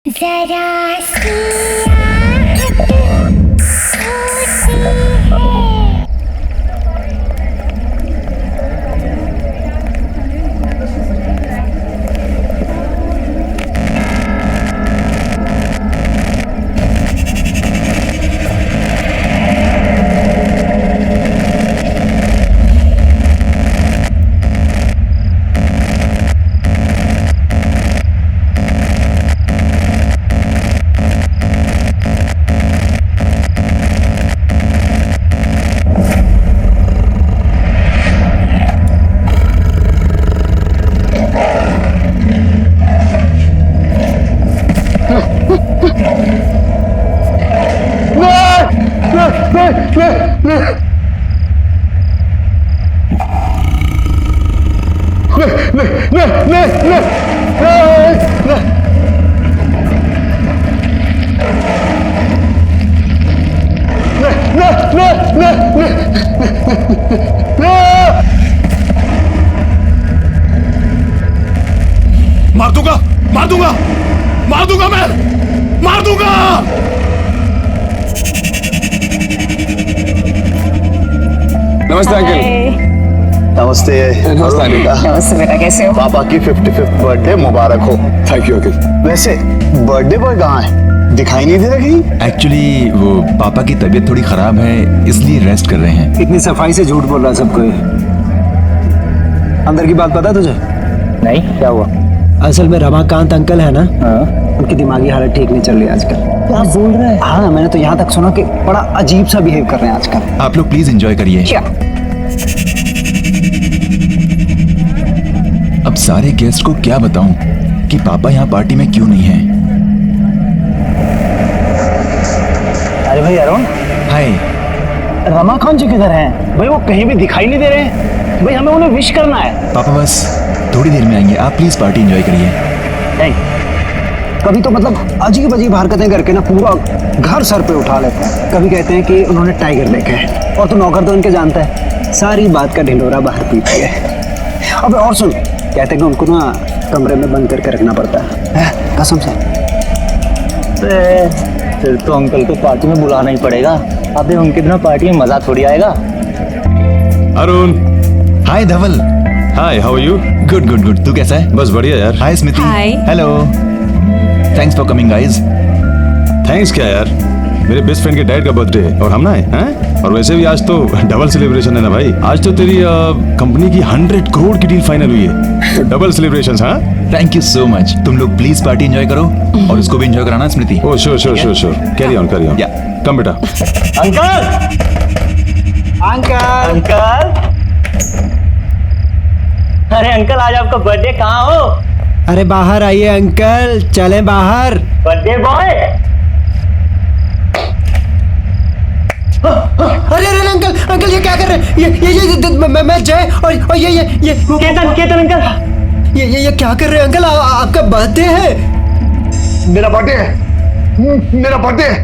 जरा सी आहट होती है। मार दूंगा, मार दूंगा, मार दूंगा, मैं मार दूंगा। नमस्ते अंकल। नमस्ते। नमस्ते अनिता। नमस्ते बेटा, कैसे हो? पापा की 55th बर्थडे मुबारक हो। Thank you uncle. वैसे बर्थडे बॉय कहाँ है? दिखाई नहीं दे रहा कहीं। एक्चुअली वो पापा की तबीयत थोड़ी खराब है, इसलिए रेस्ट कर रहे हैं। इतनी सफाई से झूठ बोल रहा है सबको। अंदर की बात पता है तुझे? नहीं, क्या हुआ? असल में रमाकांत अंकल है ना, उनकी दिमागी हालत ठीक नहीं चल रही आजकल। क्या बोल रहे हैं? हाँ, मैंने तो यहाँ तक सुना कि बड़ा अजीब सा बिहेव कर रहे हैं आजकल। आप लोग प्लीज एंजॉय करिए। क्या? अब सारे गेस्ट को क्या बताऊं कि पापा यहाँ पार्टी में क्यों नहीं हैं। अरे भाई अरुण, हाय। रमाकांत जी किधर हैं? भाई वो कहीं भी दिखाई नहीं दे रहे हैं। भाई हमें उन्हें विश करना है। पापा बस थोड़ी देर में आएंगे, आप प्लीज पार्टी एंजॉय करिए। नहीं, कभी तो मतलब अजीब अजीब हरकतें करके ना पूरा घर सर पे उठा लेते हैं। कभी कहते हैं कि उन्होंने टाइगर देखा है, और तो नौकर तो उनके जानता है, सारी बात का ढिंढोरा बाहर पीती है। अब और सुन, कहते हैं कि उनको ना कमरे में बंद करके रखना पड़ता है, कसम से। फिर तो अंकल को पार्टी में बुलाना ही पड़ेगा। अबे उनके बिना पार्टी में मजा थोड़ी आएगा। Arun, hi Dhaval. Hi, how are you? Good good good, तू कैसा है? बस बढ़िया यार। Hi Smiti. Hi. Hello. Thanks for coming guys. Thanks क्या यार, मेरे बेस्ट फ्रेंड के डैड का बर्थडे है और हम ना हैं। और वैसे भी आज तो डबल सेलिब्रेशन है ना भाई। आज तो तेरी कंपनी की 100 करोड़ की डील फाइनल हुई है, तो डबल सेलिब्रेशंस। हाँ, थैंक यू सो मच। तुम लोग प्लीज पार्टी एंजॉय करो और उसको भी एंजॉय कराना Smriti. Oh sure sure sure sure, carry on carry on. Yeah. Come बेटा। अंकल, अंकल, अंकल, अरे अंकल आज आपका बर्थडे, कहाँ हो? अरे बाहर आइए अंकल, चले बाहर। Birthday boy. अरे अरे अंकल, अंकल ये क्या कर रहे हैं? मैं जय और ये केतन, केतन अंकल, ये क्या कर रहे हैं अंकल? आपका बर्थडे है। मेरा बर्थडे है, मेरा बर्थडे है।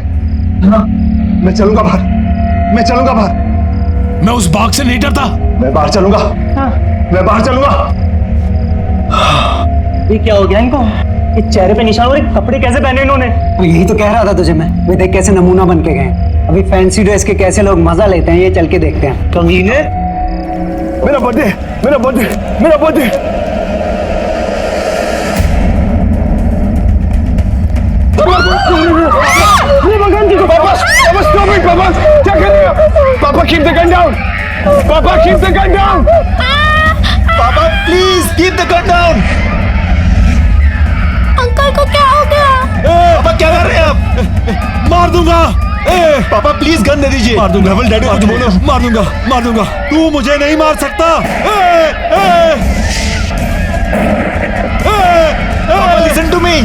मैं चलूंगा बाहर, मैं चलूंगा बाहर। मैं उस बाग से नहीं डरता। मैं बाहर चलूंगा, मैं बाहर चलूंगा। ये क्या हो गया इनको? ये चेहरे पे निशान और ये कपड़े कैसे पहने इन्होंने? तो यही तो कह रहा था तुझे मैं। वे देख कैसे नमूना बन के गए। अभी फैंसी ड्रेस के कैसे लोग मजा लेते हैं, ये चल के देखते हैं। कमीने। मेरा बर्थडे, मेरा बर्थडे, मेरा बर्थडे। भगवान जी को पापा, पापा stop it, पापा, क्या कर रहे हो? पापा keep the gun down, पापा keep the gun down, पापा please keep the gun down. Uncle को क्या हो गया? पापा क्या कर रहे हैं आप? मार दूंगा। पापा प्लीज गन दे दीजिए। मार दूंगा, डैडी मार दूंगा, मार दूंगा, मार दूंगा। तू मुझे नहीं मार सकता। Listen to me.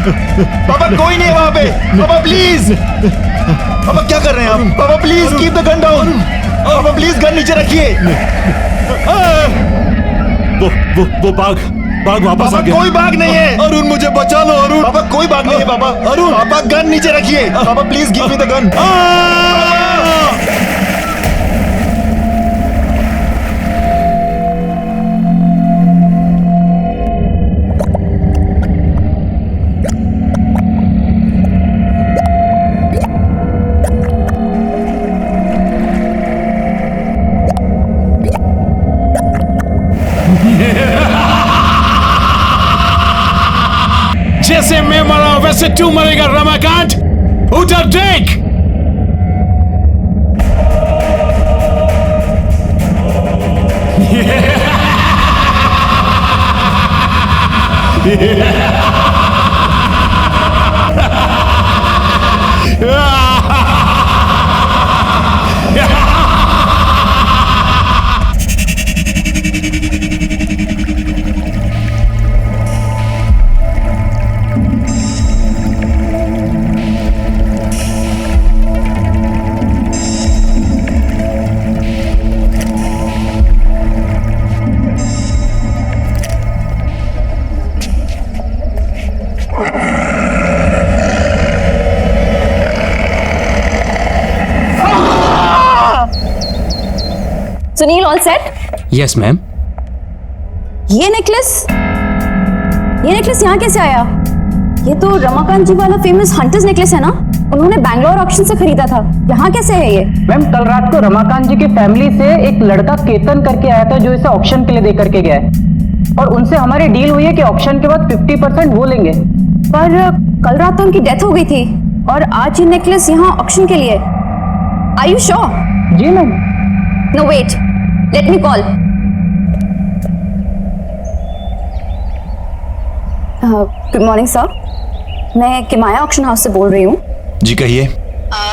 पापा कोई नहीं है वहां पे। पापा प्लीज। पापा क्या कर रहे हैं आप? पापा please keep the gun down. पापा प्लीज गन नीचे रखिए। वो बाघ वापस आ गया। कोई बाघ नहीं है। अरुण मुझे बचा लो अरुण। पापा कोई बाघ नहीं है पापा। अरुण। पापा गन नीचे रखिए। पापा please give me the gun. जैसे मैं मरा वैसे तू मरेगा रमाकांत। उधर देख। Sunil all set? Yes ma'am. ये नेकलेस यहाँ कैसे आया? ये तो रमाकांत जी वाला फेमस हंटर्स नेकलेस है ना? उन्होंने बैंगलोर ऑक्शन से खरीदा था। यहाँ कैसे है ये? मैम कल रात को रमाकांत जी की फैमिली से एक लड़का केतन करके आया था जो इसे ऑक्शन के लिए दे करके गया है, और उनसे हमारी डील हुई है कि ऑक्शन के बाद 50% वो लेंगे। पर कल रात तो उनकी डेथ हो गई थी और आज ये नेकलेस यहाँ ऑक्शन के लिए। Are you sure? जी ma'am. No wait, let me call. Good morning sir, मैं किमाया ऑक्शन हाउस से बोल रही हूँ। जी कहिए।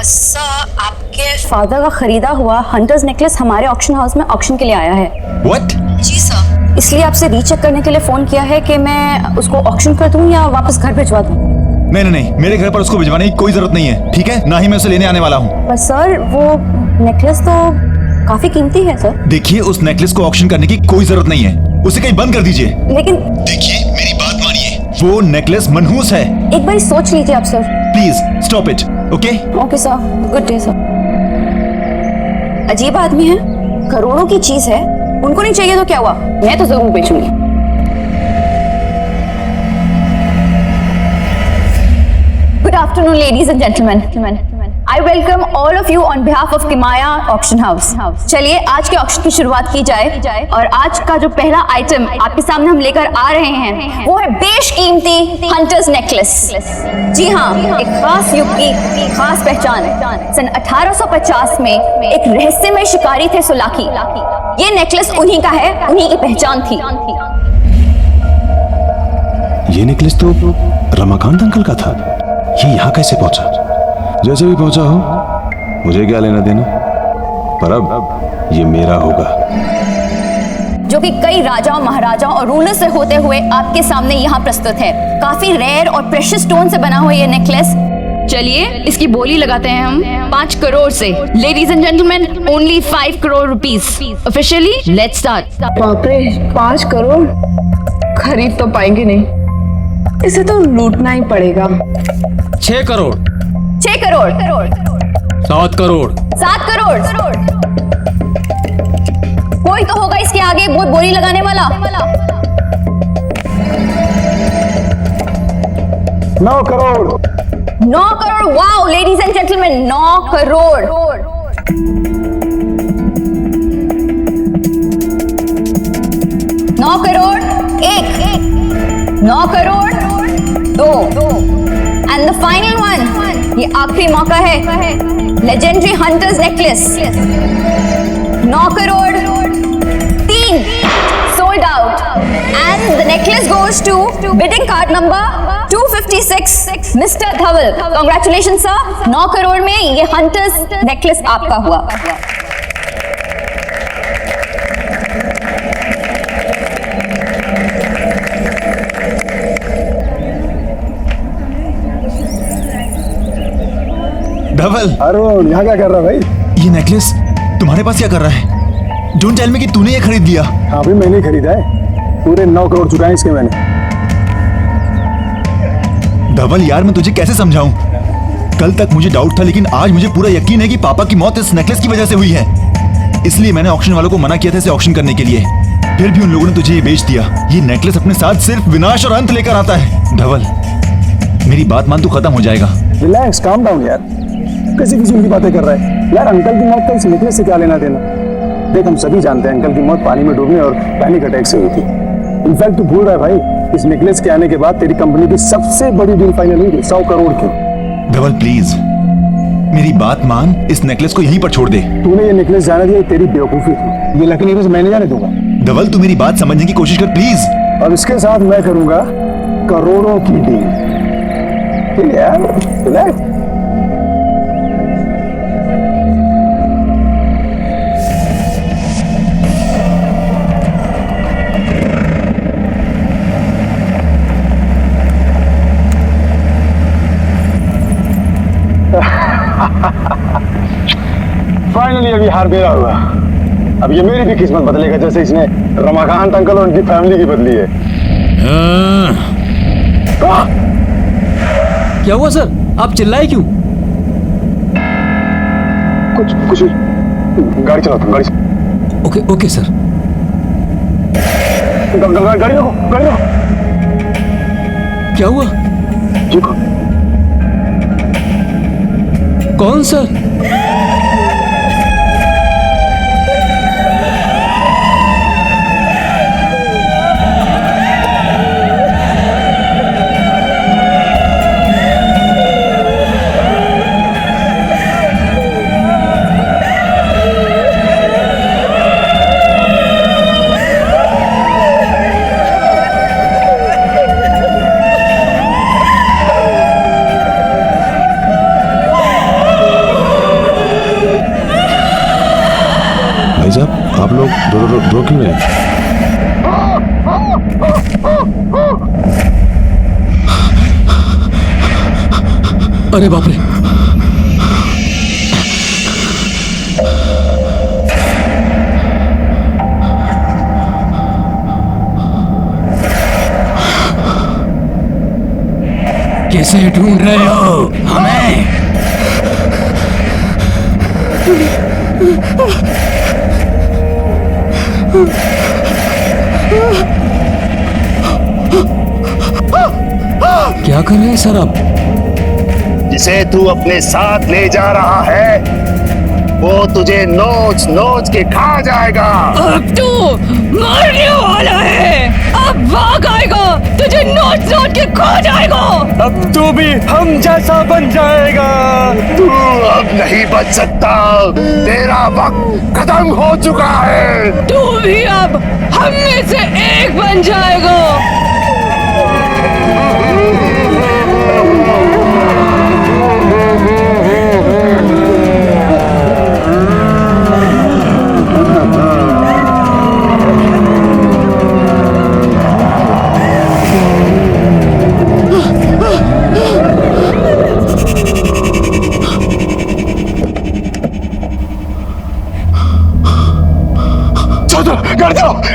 सर, आपके फादर का खरीदा हुआ हंटर्स नेकलेस हमारे ऑक्शन हाउस में ऑक्शन के लिए आया है। व्हाट? जी सर, इसलिए आपसे रीचेक करने के लिए फोन किया है कि मैं उसको ऑक्शन कर दूं या वापस घर भिजवा दूं। नहीं नहीं नहीं, मेरे घर पर उसको भिजवाने की कोई जरूरत नहीं है, ठीक है? ना ही मैं उसे लेने आने वाला हूँ। पर सर वो नेकलेस तो काफी कीमती है सर। देखिए, उस नेकलेस को ऑक्शन करने की कोई जरूरत नहीं है, उसे कहीं बंद कर दीजिए। लेकिन देखिए मेरी बात मानिए, वो नेकलेस मनहूस है। एक बार सोच लीजिए आप sir. Please stop it. Okay okay sir, good day sir. अजीब आदमी है, करोड़ों की चीज है, उनको नहीं चाहिए तो क्या हुआ, मैं तो जरूर बेचूंगी। Good afternoon, ladies and gentlemen. I welcome all of you on behalf of Kimaya Auction House. चलिए आज के ऑक्शन की शुरुआत की जाए और आज का जो पहला आइटम आपके सामने हम लेकर आ रहे हैं वो है बेशकीमती हंटर्स नेकलेस। जी हाँ, एक खास युग की खास पहचान। सन 1850 में एक रहस्यमय शिकारी थे सुलाकी। ये नेकलेस उन्हीं का है, उन्हीं की पहचान थी। ये नेकलेस तो रमाकांत अंकल का था। ये यहाँ कैसे पहुंचा? जैसे भी पहुंचा हो, मुझे क्या लेना देना, पर अब ये मेरा होगा। जो कि कई राजाओं, महाराजाओं और रूलर से होते हुए आपके सामने यहाँ प्रस्तुत है। काफी रेयर और प्रेशियस स्टोन से बना हुआ ये नेकलेस। चलिए इसकी बोली लगाते हैं हम 5 करोड़ से। Ladies and gentleman, only 5 crore rupees. Officially let's start. बाप रे, 5 करोड़ खरीद तो पाएंगे नहीं, इसे तो लूटना ही पड़ेगा। 6 करोड़। 6 करोड़। 7 करोड़। 7 करोड़। कोई तो होगा इसके आगे बहुत बोली लगाने वाला। 9 crore. 9 crore. Wow ladies and gentleman, 9 crore. 9 crore 1, 9 crore 2, and the final one, ये आखिरी मौका है। Legendary hunters necklace 9 crore 3, sold out, and the necklace goes to bidding card number 256, mister Dhawal. Congratulation sir, 9 crore में ये हंटर्स नेकलेस आपका हुआ। धवल, अरुण यहाँ क्या कर रहा है भाई? ये नेकलेस तुम्हारे पास क्या कर रहा है? डोंट टेल मी कि तूने ये खरीद लिया। हाँ भी मैंने खरीदा है, पूरे 9 करोड़ चुकाए इसके मैंने। धवल यार, मैं तुझे कैसे समझाऊं? कल तक मुझे डाउट था, लेकिन आज मुझे पूरा यकीन है कि पापा की मौत इस नेकलेस की वजह से हुई है। इसलिए मैंने ऑक्शन वालों को मना किया था इसे ऑक्शन करने के लिए, फिर भी उन लोगों ने तुझे ये बेच दिया। ये नेकलेस अपने साथ सिर्फ विनाश और अंत लेकर आता है। धवल मेरी बात मान, तू खत्म हो जाएगा। रिलैक्स, काम डाउन यार, किसी की बातें कर रहा है यार। अंकल की मौत का इस नेकलेस से क्या लेना देना? देख हम सभी जानते हैं अंकल की मौत पानी में डूबने और पैनिक अटैक से हुई थी। इनफैक्ट तू भूल रहा है भाई, इस नेकलेस के आने के बाद तेरी कंपनी की सबसे बड़ी डील फाइनल हुई 100 करोड़ की। धवल प्लीज मेरी बात मान, इस नेकलेस को यहीं पर छोड़ दे। तूने ये नेकलेस जाने दिया, तेरी बेवकूफी थी। ये लकी नेकलेस मैंने जाने दूंगा। धवल तू मेरी बात समझने की कोशिश कर प्लीज। और इसके साथ मैं करूंगा करोड़ों की डील। ठीक है यार, रिलैक्स। फाइनली अभी हार मेरा हुआ। अब ये मेरी भी किस्मत बदलेगा जैसे इसने रमाकांत अंकल और उनकी फैमिली की बदली है। क्या हुआ सर, आप चिल्लाए क्यों? कुछ गाड़ी चलाता हूँ, गाड़ी। Okay okay sir. गाड़ी रोको, गाड़ी रोको। क्या हुआ? देखो कौन सर? आप लोग दो क्यों हैं? अरे बाप रे, कैसे ढूंढ रहे हो हमें? क्या कर रहे हैं सर आप? जिसे तू अपने साथ ले जा रहा है वो तुझे नोच नोच के खा जाएगा। अब तू मरने वाला है, अब भाग आएगा, तुझे नोच नोच के खा जाएगा। अब तू भी हम जैसा बन जाएगा। तू अब नहीं बच सकता, तेरा वक्त खत्म हो चुका है। तू भी अब हम में से एक बन जाएगा।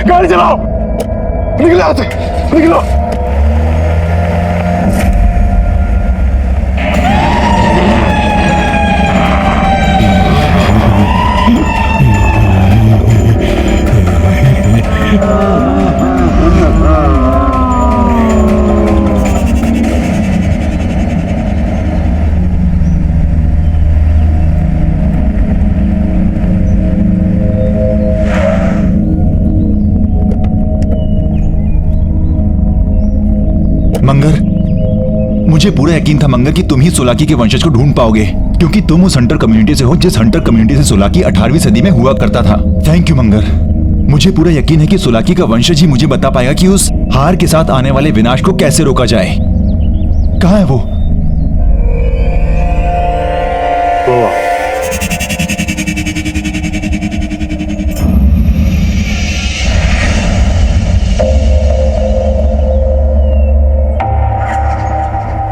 गाड़ी चलाओ, निकलो यहाँ से, निकलो। मंगर, मुझे पूरा यकीन था मंगर कि तुम ही सोलाकी के वंशज को ढूंढ पाओगे, क्योंकि तुम उस हंटर कम्युनिटी से हो जिस हंटर कम्युनिटी से सोलाकी 18वीं सदी में हुआ करता था। थैंक यू मंगर, मुझे पूरा यकीन है कि सोलाकी का वंशज ही मुझे बता पाएगा कि उस हार के साथ आने वाले विनाश को कैसे रोका जाए। कहाँ है वो?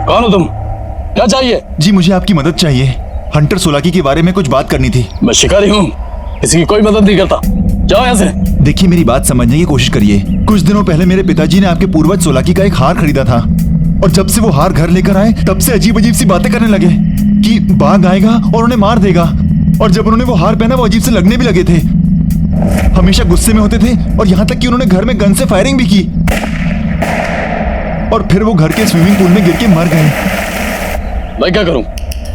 कौन हो तुम? क्या चाहिए? जी मुझे आपकी मदद चाहिए। हंटर सोलाकी के बारे में कुछ बात करनी थी। मैं शिकारी हूँ, किसी की कोई मदद नहीं करता। जाओ यहाँ से। देखिए मेरी बात समझने की कोशिश करिए। कुछ दिनों पहले मेरे पिताजी ने आपके पूर्वज सोलाकी का एक हार खरीदा था, और जब से वो हार घर लेकर आए तब से अजीब अजीब सी बातें करने लगे कि बाघ आएगा और उन्हें मार देगा। और जब उन्होंने वो हार पहना वो अजीब से लगने भी लगे थे, हमेशा गुस्से में होते थे, और यहाँ तक कि उन्होंने घर में गन से फायरिंग भी की, और फिर वो घर के स्विमिंग पूल में गिर के मर गए। मैं क्या करूं?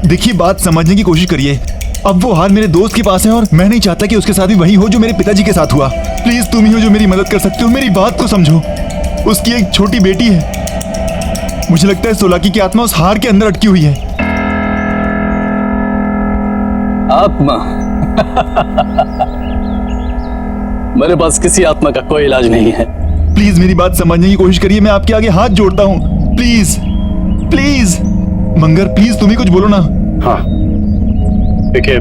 देखिए बात समझने की कोशिश करिए। अब वो हार मेरे दोस्त के पास है और मैं नहीं चाहता कि उसके साथ भी वही हो जो मेरे पिताजी के साथ हुआ। प्लीज तुम ही हो जो मेरी मदद कर सकते हो, मेरी बात को समझो। उसकी एक छोटी बेटी है, मुझे लगता है सोलाकी की आत्मा उस हार के अंदर अटकी हुई है। आत्मा? मेरे पास किसी आत्मा का कोई इलाज नहीं है। प्लीज मेरी बात समझने की कोशिश करिए, मैं आपके आगे हाथ जोड़ता हूँ। प्लीज प्लीज मंगर, प्लीज तुम ही कुछ बोलो ना। हाँ देखिए,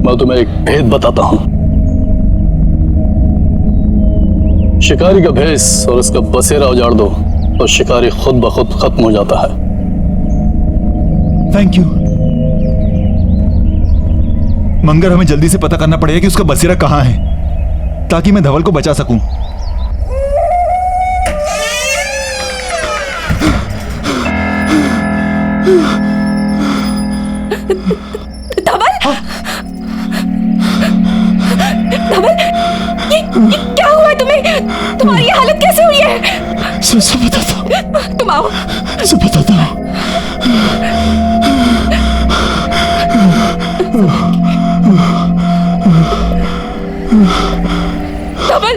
मैं तुम्हें एक भेद बताता हूं। शिकारी का भेष और उसका बसेरा उजाड़ दो तो शिकारी खुद ब खुद खत्म हो जाता है। थैंक यू मंगर, हमें जल्दी से पता करना पड़ेगा कि उसका बसेरा कहाँ है ताकि मैं धवल को बचा सकूं। धवल, धवल, ये क्या हुआ है तुम्हें? तुम्हारी ये हालत कैसे हुई है? सब बताता हूँ, तुम आओ। सब बताता हूँ। धवल,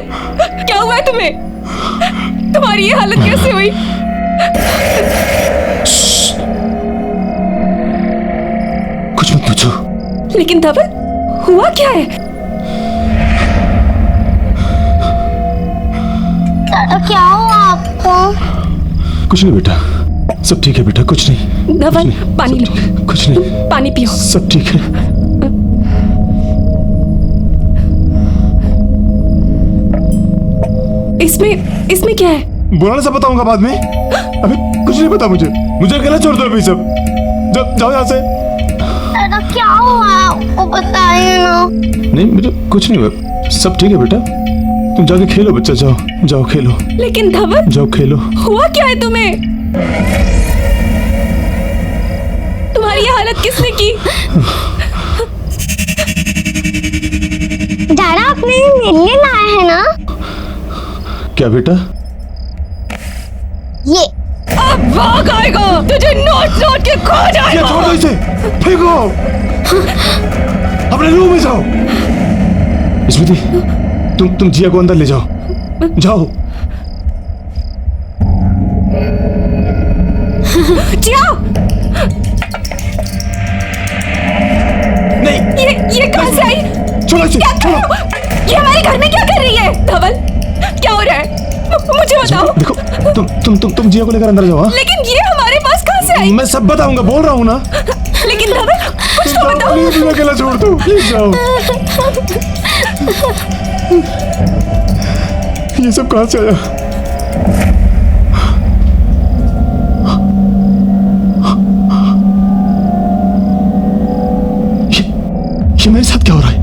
क्या हुआ है तुम्हें? तुम्हारी ये हालत कैसे हुई? कुछ मत पूछो। लेकिन धवल, हुआ क्या है? दादा क्या हुआ आपको? कुछ नहीं बेटा, सब ठीक है बेटा, कुछ नहीं। धवल, पानी लो। कुछ नहीं, पानी पियो। सब ठीक है। इसमें क्या है? बुलाने से बताऊंगा बाद में, अभी कुछ नहीं पता मुझे। मुझे अकेला छोड़ दो अभी सब। जाओ यहाँ से। दादा क्या हुआ? वो बताइए ना। नहीं बेटा, कुछ नहीं हुआ, सब ठीक है बेटा। तुम जाके खेलो बच्चा, जाओ जाओ खेलो। लेकिन धवल, जाओ खेलो। हुआ क्या है तुम्हें? तुम्हारी ये हालत किसने की? दादा आपने मिलने लाए हैं ना? क्या बेटा? ये अब भाग आएगा, तुझे नोच नोच के खो जाएगा। छोड़ दो इसे, फेंको। अपने रूम में जाओ। स्मृति, तुम जिया को अंदर ले जाओ, जाओ। जिया, नहीं, ये कहां से आई? छोड़ो इसे, छोड़ो। ये हमारे घर में क्या कर रही है? धवल, क्या हो रहा है? मुझे बताओ। देखो, तुम जिया को लेकर अंदर जाओ। हाँ? लेकिन ये हमारे पास कहां से आई? मैं सब बताऊंगा, बोल रहा हूँ ना। लेकिन धवल, कुछ तो बताओ। प्लीज अकेला छोड़ दो, प्लीज जाओ। ये सब कहां से आया? ये मेरे साथ क्या हो रहा है?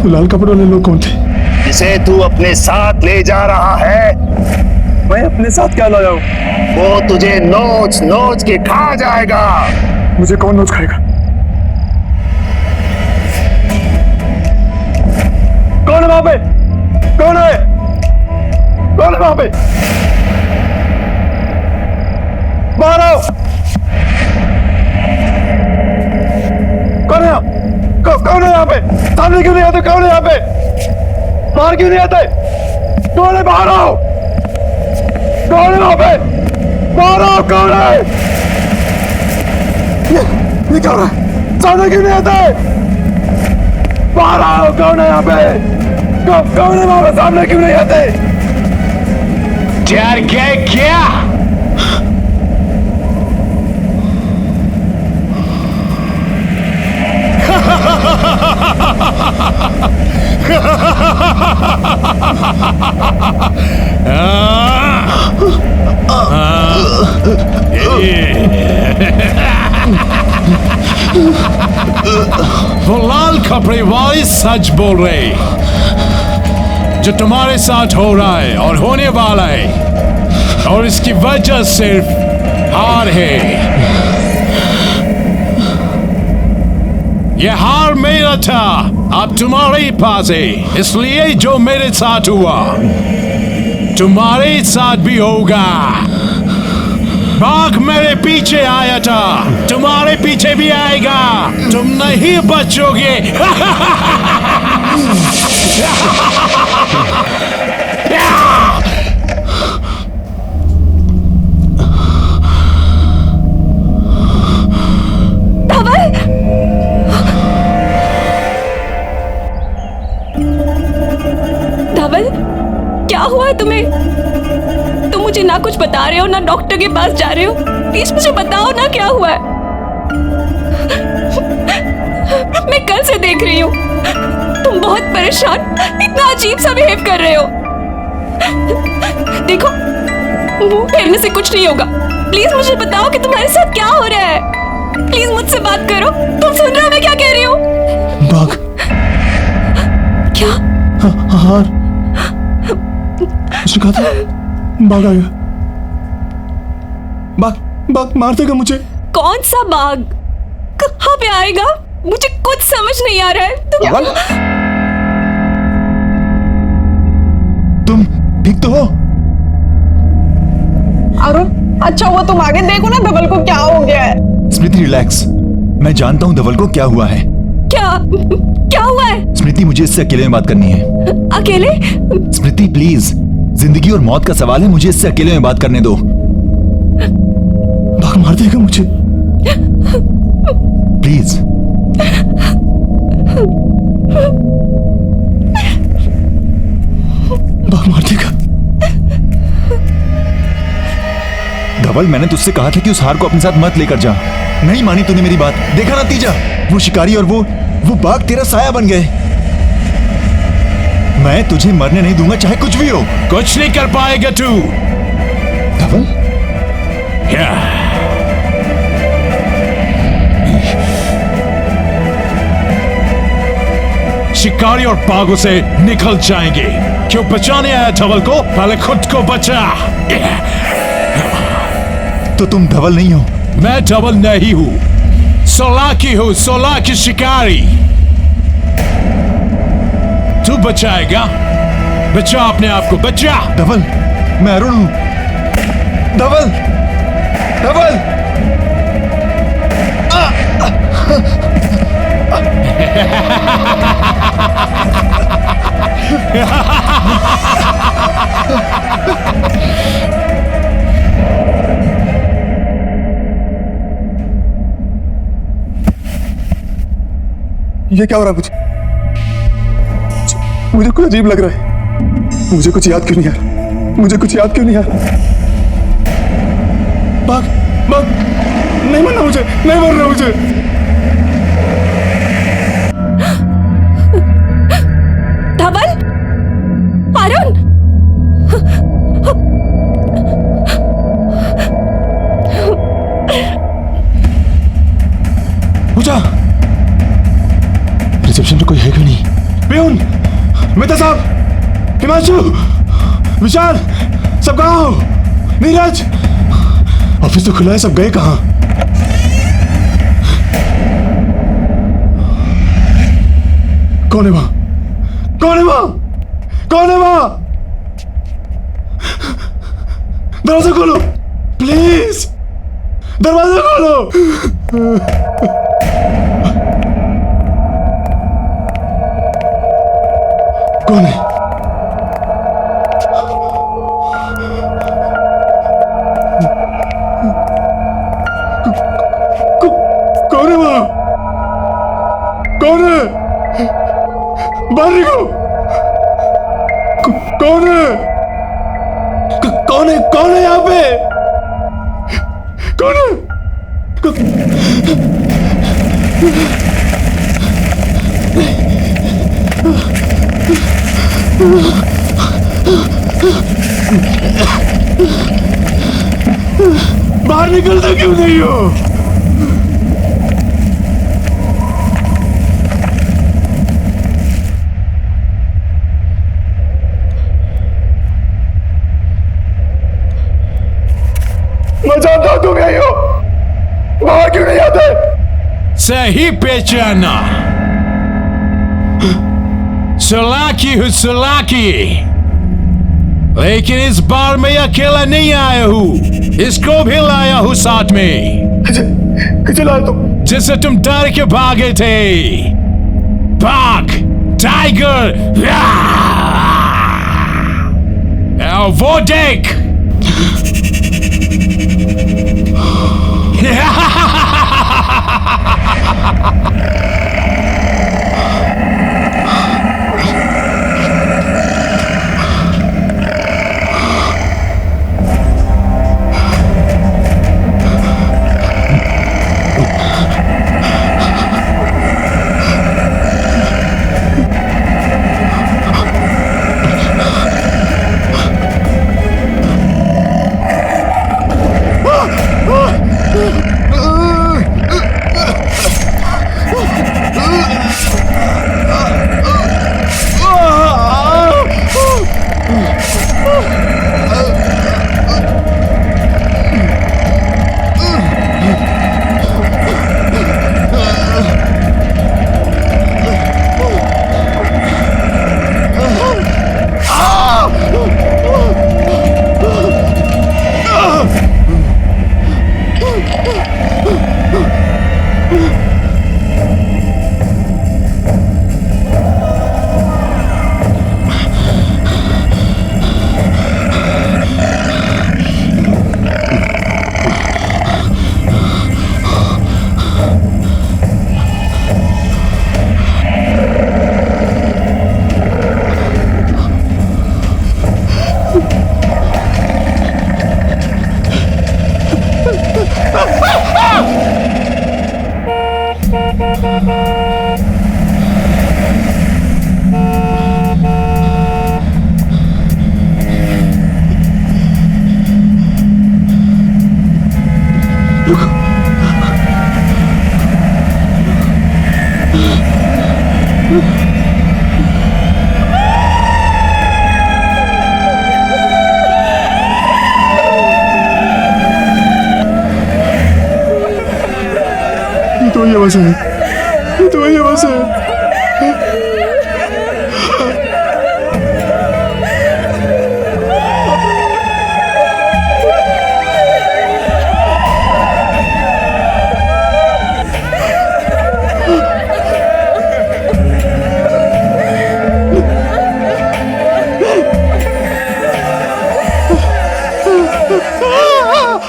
लाल कपड़ों वाले लोग कौन थे? जिसे तू अपने साथ ले जा रहा है, मैं अपने साथ क्या लाया हूँ? वो तुझे नोच नोच के खा जाएगा। मुझे कौन नोच खाएगा? कौन है वहां पे? कौन है? कौन है वहां पे? बाहर आओ। कौन है? कौन है यहाँ पे? सामने क्यों नहीं आते? कौन है यहाँ पे? बाहर क्यों नहीं आते? कौन है? बाहर आओ। कौन है वहां पे? बाहर आओ। कौन है? ये क्या हो रहा है? सामने क्यों नहीं आते? बाहर आओ। कौन है यहाँ पे? कौन है वहां पे? सामने क्यों नहीं आते? डर गए क्या? वो लाल कपड़े वाली सच बोल रहे। जो तुम्हारे साथ हो रहा है और होने वाला है, और इसकी वजह सिर्फ हार है। ये हार मेरा था, अब तुम्हारे पास है। इसलिए जो मेरे साथ हुआ, तुम्हारे साथ भी होगा। बाघ मेरे पीछे आया था, तुम्हारे पीछे भी आएगा, तुम नहीं बचोगे। धवल, क्या हुआ है तुम्हें? तुम मुझे ना कुछ बता रहे हो ना डॉक्टर के पास जा रहे हो। प्लीज मुझे बताओ ना क्या हुआ है। मैं कल से देख रही हूँ तुम बहुत परेशान, इतना अजीब सा बिहेव कर रहे हो। देखो, मुंह फेरने से कुछ नहीं होगा। प्लीज मुझे बताओ कि तुम्हारे साथ क्या हो रहा है। प्लीज मुझसे बात करो। तुम सुन रहे हो मैं क्या कह रही हूँ? बाघ। क्या? हार। उसने कहा था बाघ आएगा। बाघ मार देगा मुझे। कौन सा बाघ? कहाँ पे आएगा? मुझे कुछ समझ नहीं आ रहा है। तुम ठीक तो हो? अरुण, अच्छा हुआ तुम आगे देखो ना धवल को क्या हो गया है। स्मृति रिलैक्स, मैं जानता हूँ धवल को क्या हुआ है। क्या हुआ है? स्मृति, मुझे इससे अकेले में बात करनी है। अकेले? स्मृति प्लीज, जिंदगी और मौत का सवाल है, मुझे इससे अकेले में बात करने दो। बाघ मार देगा मुझे, प्लीज। बाघ मार देगा। धवल, मैंने तुझसे कहा था कि उस हार को अपने साथ मत लेकर जा। नहीं मानी तूने मेरी बात। देखा नतीजा, वो शिकारी और वो बाघ तेरा साया बन गए। मैं तुझे मरने नहीं दूंगा, चाहे कुछ भी हो। कुछ नहीं कर पाएगा तू। धवल? शिकारी और बाघों से निकल जाएंगे। क्यों बचाने आया धवल को? पहले खुद को बचा। तो तुम धवल नहीं हो? मैं धवल नहीं हूं, सोलाकी हूं, सोलाकी शिकारी। तू बचाएगा? बचा अपने आप को, बचा। धवल, मैं अरुण हूं। धवल, धवल। ये क्या हो रहा है? मुझे कुछ अजीब लग रहा है। मुझे कुछ याद क्यों नहीं आ रहा? मुझे कुछ याद क्यों नहीं आ रहा? बाघ, बाघ, नहीं मरना मुझे, नहीं मरना मुझे। धवल, अरुण, पूजा, रिसेप्शन पे कोई है क्यों नहीं? पियून, मेहता साहब, हिमांशु, विशाल, सब कहाँ हो? नीरज, ऑफिस तो खुला है, सब गए कहाँ? कौन है वहां? कौन है वहां? कौन है वहां? दरवाजा खोलो, प्लीज, दरवाजा खोलो। कौन है? कौन है वहां? कौन है? बाहर निकलो। कौन है? कौन है? कौन है यहाँ पे? कौन है? बाहर निकलते क्यों नहीं हो? मैं जानता हूं तुम यही हो, बाहर क्यों नहीं आते? सही पहचाना, सोलाकी हूं, सोलाकी। लेकिन इस बार मैं अकेला नहीं आया हूँ, इसको भी लाया हूँ साथ में। किसे लाए तुम? जिससे तुम डर के भागे थे। बाघ, टाइगर, वो देख। तो ये बस है, तो ये बस है।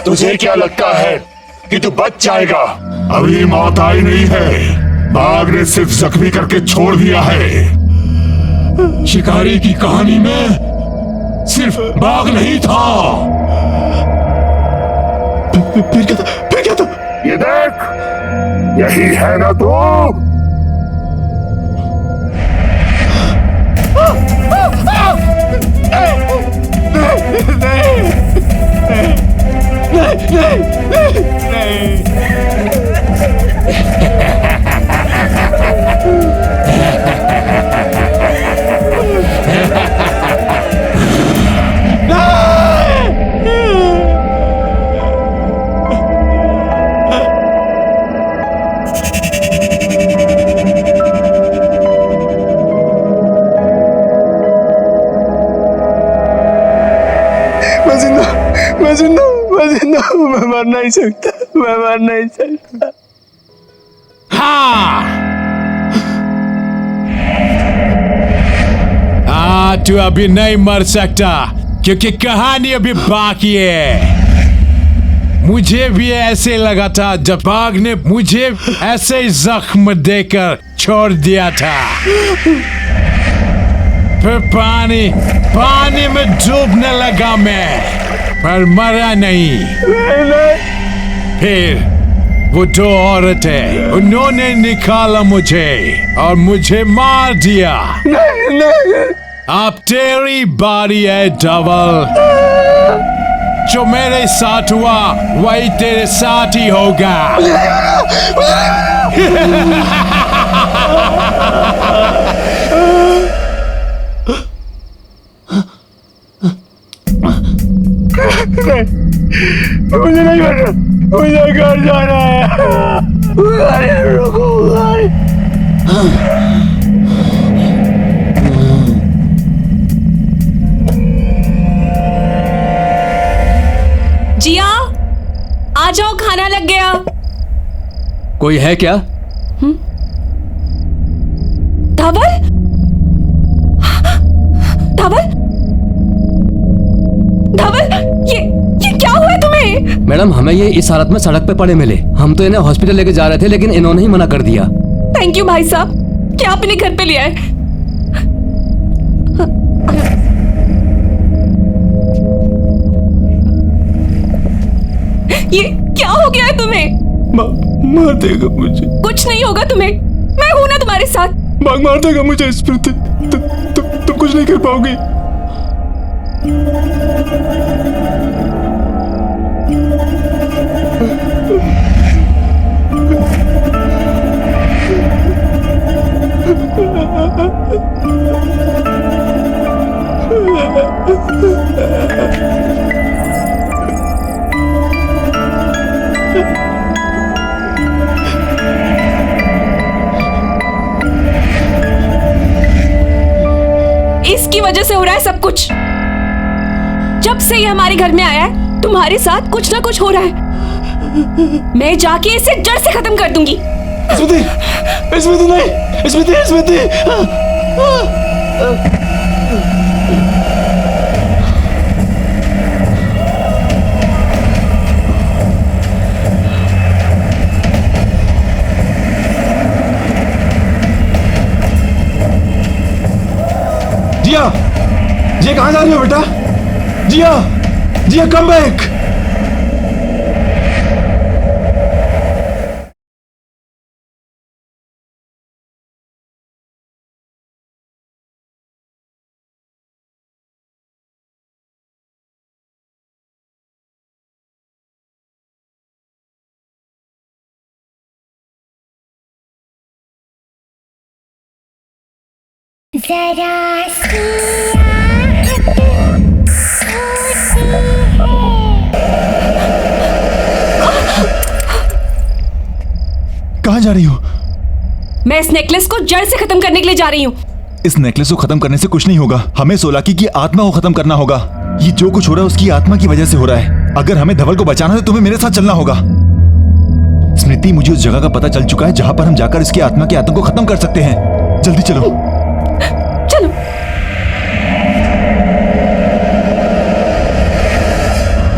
तुझे क्या लगता है कि तू बच जाएगा? अभी मौत आई नहीं है, बाघ ने सिर्फ जख्मी करके छोड़ दिया है। शिकारी की कहानी में सिर्फ बाघ नहीं था। फिर क्या था? फिर क्या था? ये देख, यही है ना तू? मैं मर नहीं सकता, मैं मर नहीं सकता। हाँ, तू अभी नहीं मर सकता क्योंकि कहानी अभी बाकी है। मुझे भी ऐसे लगा था जब बाघ ने मुझे ऐसे जख्म देकर छोड़ दिया था। फिर पानी में डूबने लगा मैं, पर मरा नहीं। फिर वो दो औरतें, उन्होंने निकाला मुझे और मुझे मार दिया। अब तेरी बारी है डबल। जो मेरे साथ हुआ वही तेरे साथ ही होगा। मुझे नहीं करना, मुझे घर जाना है। रुको, आ जाओ, खाना लग गया। कोई है क्या? धवल, धवल, धवल, ये क्या हुआ तुम्हें? मैडम, हमें ये इस हालत में सड़क पे पड़े मिले। हम तो इन्हें हॉस्पिटल लेके जा रहे थे, लेकिन इन्होंने ही मना कर दिया। थैंक यू भाई साहब, क्या आपने घर पे लिया है? ये क्या हो गया है तुम्हें? मार देगा मुझे। कुछ नहीं होगा तुम्हें, मैं हूं ना तुम्हारे साथ। मार देगा मुझे स्मृति। तुम कुछ नहीं कर पाओगी। इसकी वजह से हो रहा है सब कुछ। जब से ये हमारे घर में आया है, तुम्हारे साथ कुछ ना कुछ हो रहा है। मैं जाके इसे जड़ से खत्म कर दूंगी। स्मृति, स्मृति नहीं, स्मृति, स्मृति। जिया, जिया कहाँ जा रही हो बेटा? जिया, जिया कम बैक। कहाँ जा रही हो? मैं इस नेकलेस को जड़ से खत्म करने के लिए जा रही हूँ। इस नेकलेस को खत्म करने से कुछ नहीं होगा। हमें सोलाकी की आत्मा को खत्म करना होगा। ये जो कुछ हो रहा है उसकी आत्मा की वजह से हो रहा है। अगर हमें धवल को बचाना है तो तुम्हें मेरे साथ चलना होगा। स्मृति, मुझे उस जगह का पता चल चुका है जहां पर हम जाकर इसकी आत्मा के आतंक को खत्म कर सकते हैं। जल्दी चलो। चलो।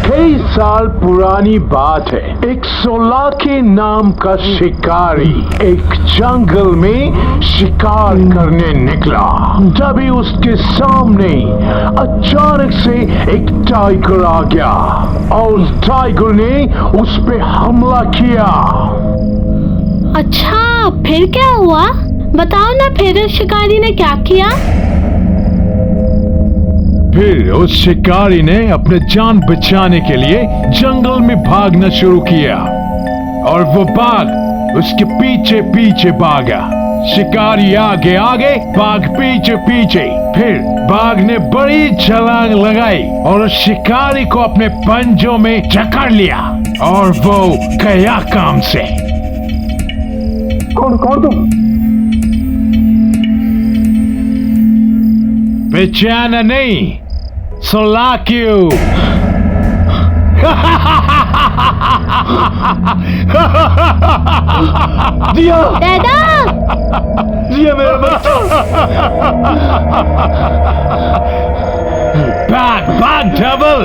कई साल पुरानी बात है। एक सोलाकी नाम का शिकारी एक जंगल में शिकार करने निकला। तभी उसके सामने अचानक से एक टाइगर आ गया और उस टाइगर ने उस पे हमला किया। अच्छा, फिर क्या हुआ? बताओ ना, फिर शिकारी ने क्या किया? फिर उस शिकारी ने अपने जान बचाने के लिए जंगल में भागना शुरू किया और वो बाघ उसके पीछे पीछे भागा। शिकारी आगे आगे, बाघ पीछे पीछे। फिर बाघ ने बड़ी छलांग लगाई और उस शिकारी को अपने पंजों में जकड़ लिया और वो गया काम से। कौन तुम? पहचाना नहीं? सोलाक्यू। जिया, दादा, जिया मेरा बच्चा। भाग भाग धवल,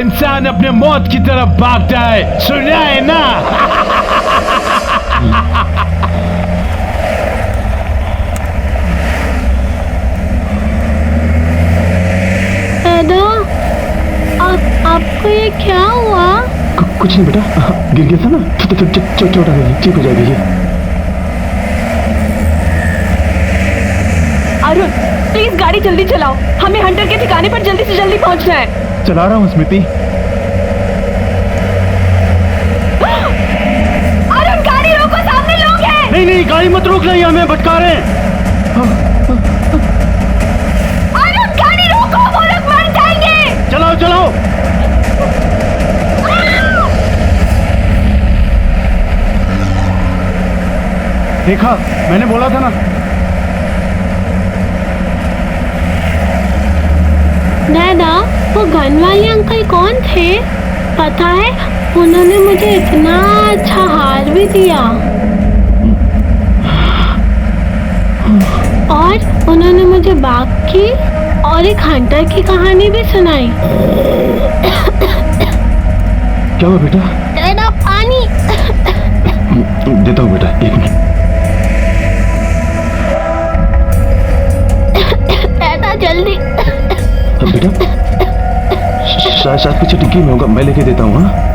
इंसान अपने मौत की तरफ भागता है, सुना है ना? दादा, आपको ये क्या हुआ? कुछ नहीं बेटा, गिर गया था ना, चोट आ गई, ठीक हो जाएगी ये। अरुण, प्लीज गाड़ी जल्दी चलाओ, हमें हंटर के ठिकाने पर जल्दी से जल्दी पहुंचना है। चला रहा हूँ स्मृति। अरुण, गाड़ी रोको, सामने लोग हैं। नहीं, गाड़ी मत रोक रही, हमें भटका रहे हैं। अरुण, गाड़ी रोको, वो लोग मर जाएंगे। चलाओ। देखा, मैंने बोला था ना। दादा, वो गन वाले अंकल कौन थे? पता है, उन्होंने मुझे इतना अच्छा हार भी दिया और उन्होंने मुझे बाघ की और एक हंटर की कहानी भी सुनाई। क्या हुआ बेटा? तेरा पानी। देता हूँ बेटा, 1 मिनट। बेटा जल्दी। बेटा शायद पीछे टिक्की में होगा, मैं लेके देता हूँ। हाँ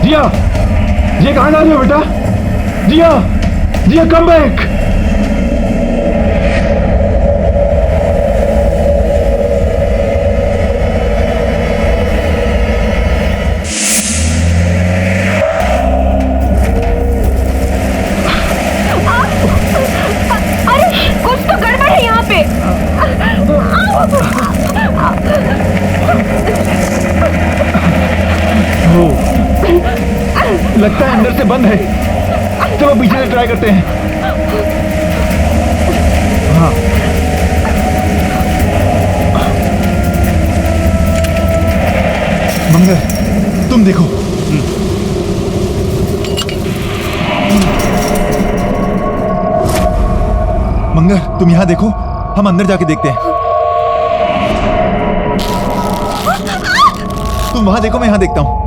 जिया, जिया कहाँ जा रही हो बेटा? जिया, जिया कम बैक। अरे कुछ तो गड़बड़ है यहाँ पे। लगता है अंदर से बंद है। चलो पीछे से ट्राई करते हैं। हाँ मंगल तुम देखो। मंगल तुम यहां देखो, हम अंदर जाके देखते हैं। तुम वहां देखो, मैं यहां देखता हूं।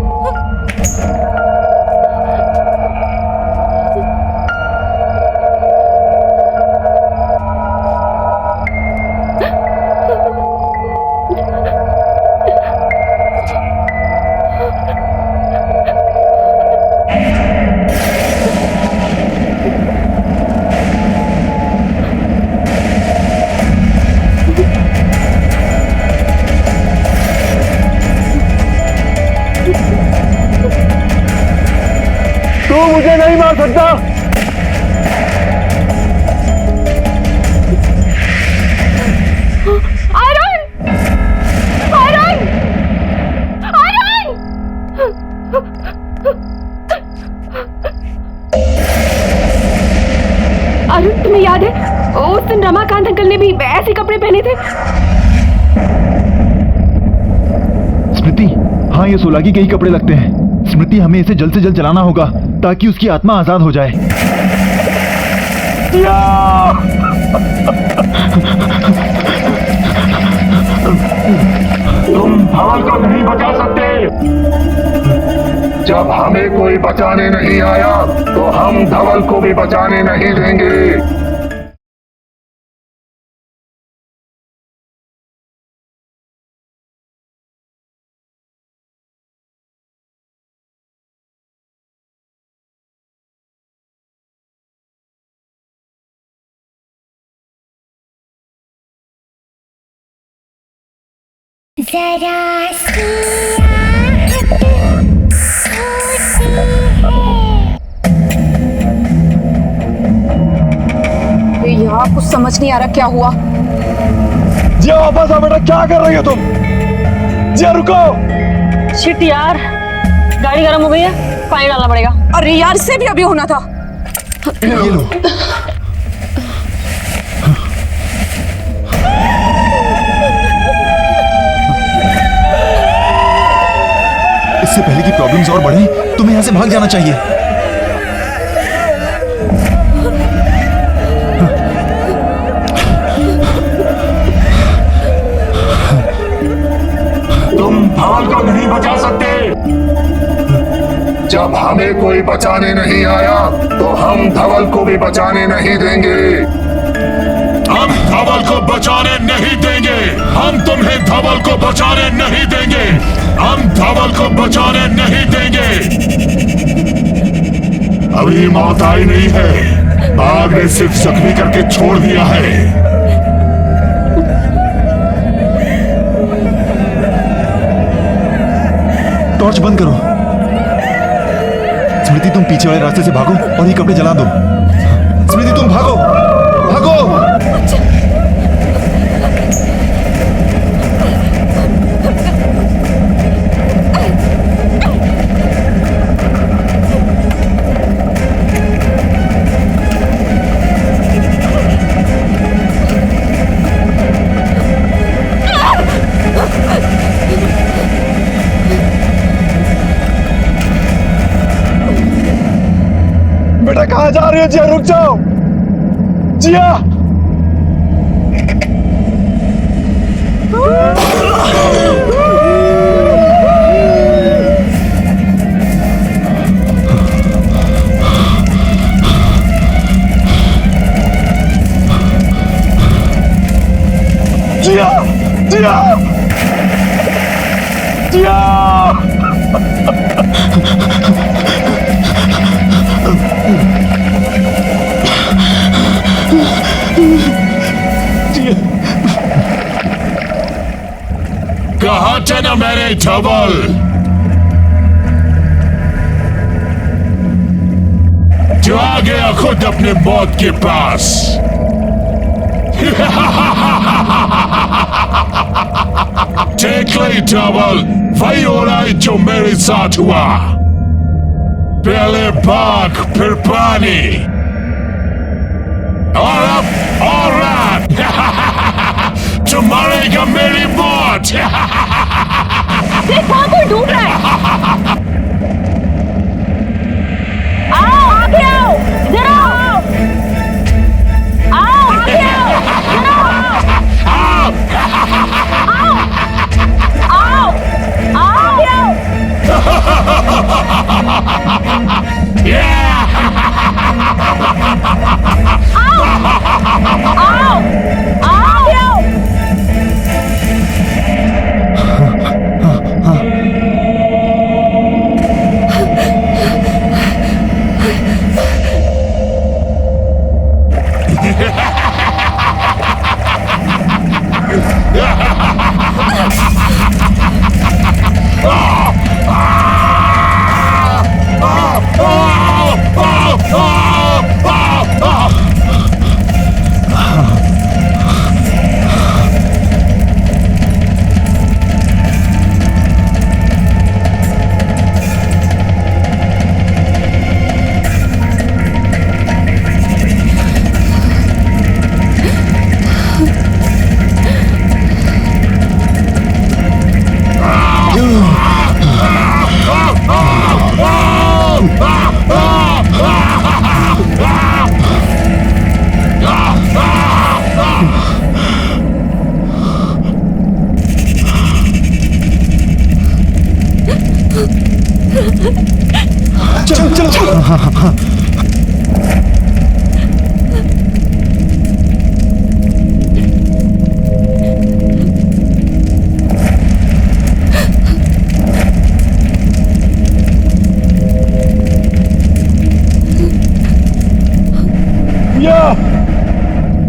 तू मुझे नहीं मार सकता। आयरन! आयरन! आयरन! अरुण तुम्हें याद है उस दिन रमाकांत अंकल ने भी ऐसे कपड़े पहने थे? स्मृति, हाँ ये सोलागी के ही कपड़े लगते हैं। स्मृति हमें इसे जल्द से जल्द जलाना होगा ताकि उसकी आत्मा आजाद हो जाए। तुम धवल को नहीं बचा सकते। जब हमें कोई बचाने नहीं आया तो हम धवल को भी बचाने नहीं देंगे। यहाँ कुछ समझ नहीं आ रहा क्या हुआ। जिया वापस आ बेटा, क्या कर रही हो तुम? जिया रुको। शिट यार, गाड़ी गर्म हो गई है, पानी डालना पड़ेगा। अरे यार इससे भी अभी होना था। ये लो। इससे पहले कि प्रॉब्लम्स और बढ़े, तुम्हें यहां से भाग जाना चाहिए। तुम धवल को नहीं बचा सकते। जब हमें कोई बचाने नहीं आया तो हम धवल को भी बचाने नहीं देंगे। हम धवल को बचाने नहीं देंगे। हम तुम्हें धवल को बचाने नहीं देंगे। हम धवल को बचाने नहीं देंगे। अभी मौत आई नहीं है, बाघ ने सिर्फ जख्मी करके छोड़ दिया है। टॉर्च बंद करो। स्मृति तुम पीछे वाले रास्ते से भागो और ये कपड़े जला दो। स्मृति तुम भागो, भागो। बेटा कहाँ जा रही हो? जिया रुक जाओ, जिया। जिया, जिया, जिया। कहा था ना मेरे धवल, जो आ गया खुद अपने मौत के पास। देख ले धवल, वही हो रहा है जो मेरे साथ हुआ। पहले भाग फिर पानी और अब औरत। तुम्हारे का मेरी मौत। देख वहां कोई डूब रहा है। आओ आगे आओ, इधर आओ, आओ आगे आओ, इधर आओ, आओ, आगे आओ। आओ, आगे आओ। चलो चलो। हाँ।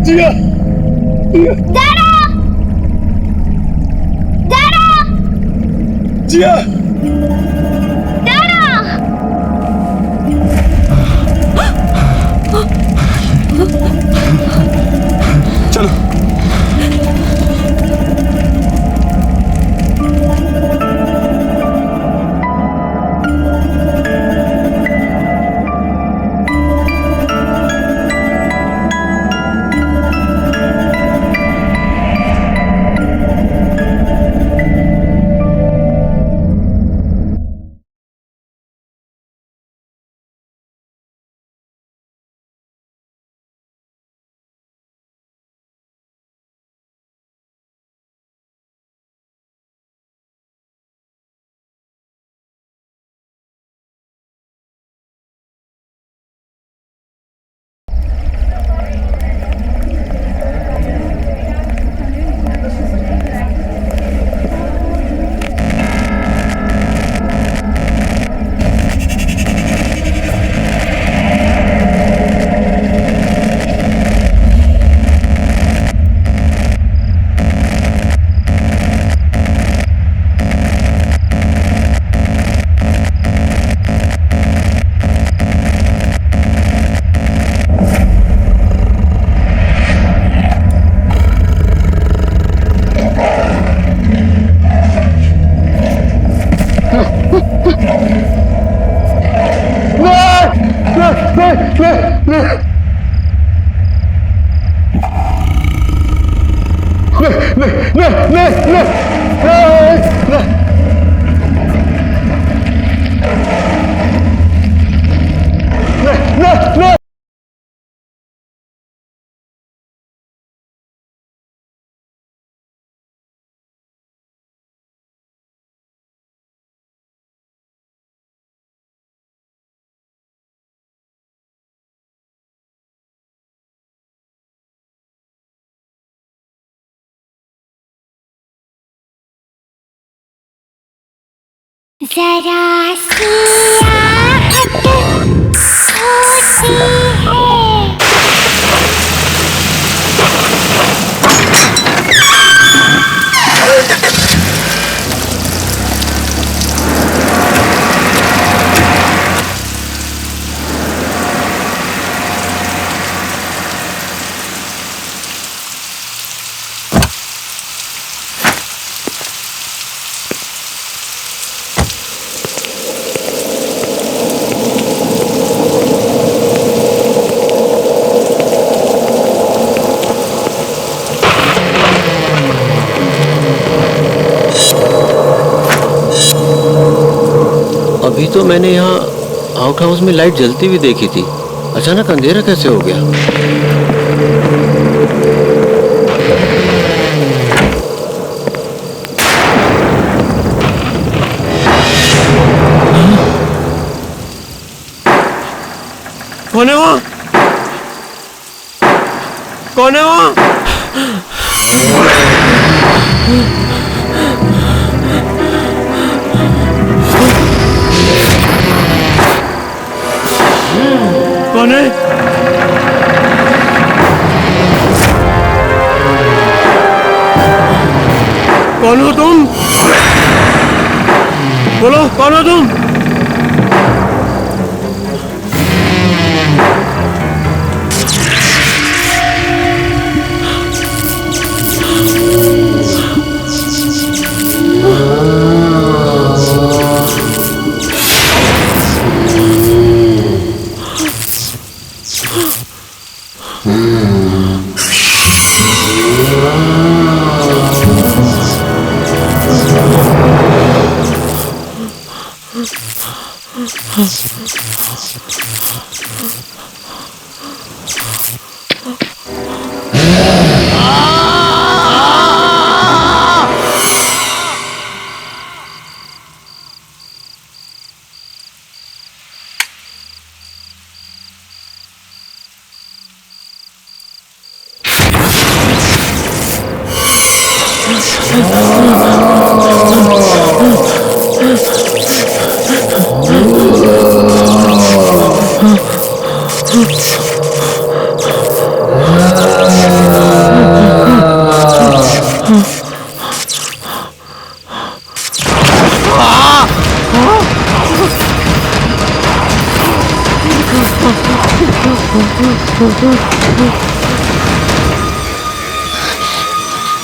जिया, दादा, दादा, जिया, दादा। चलो। नहीं जरा सी आहट होती है। अभी तो मैंने यहाँ आउट हाउस में लाइट जलती हुई देखी थी, अचानक अंधेरा कैसे हो गया? कौन है वहाँ? कौन है वहाँ? कौन है? कौन हो तुम? बोलो, कौन हो तुम?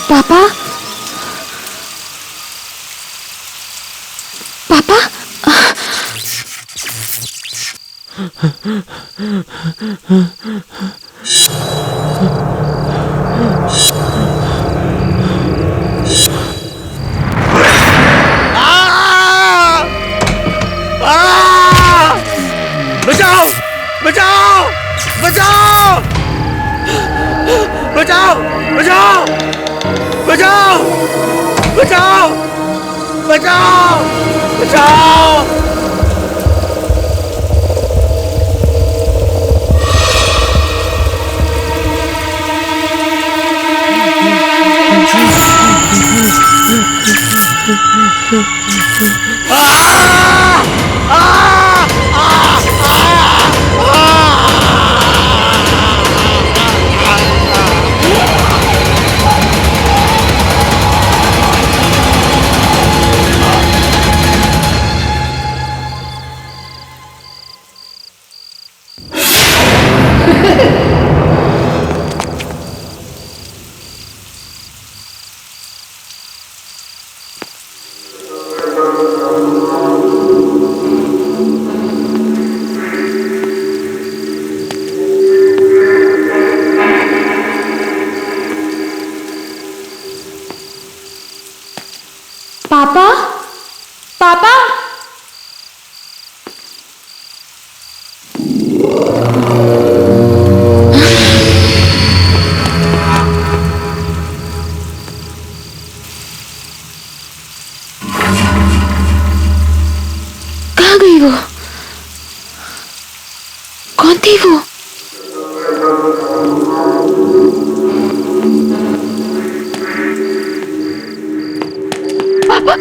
पापा, पापा, बचाओ! बचाओ! बचाओ! बचाओ! बचाओ! बचाओ! बचाओ! बचाओ! बचाओ! पापा, पापा, कहाँ गई वो? कौन थी वो? पापा,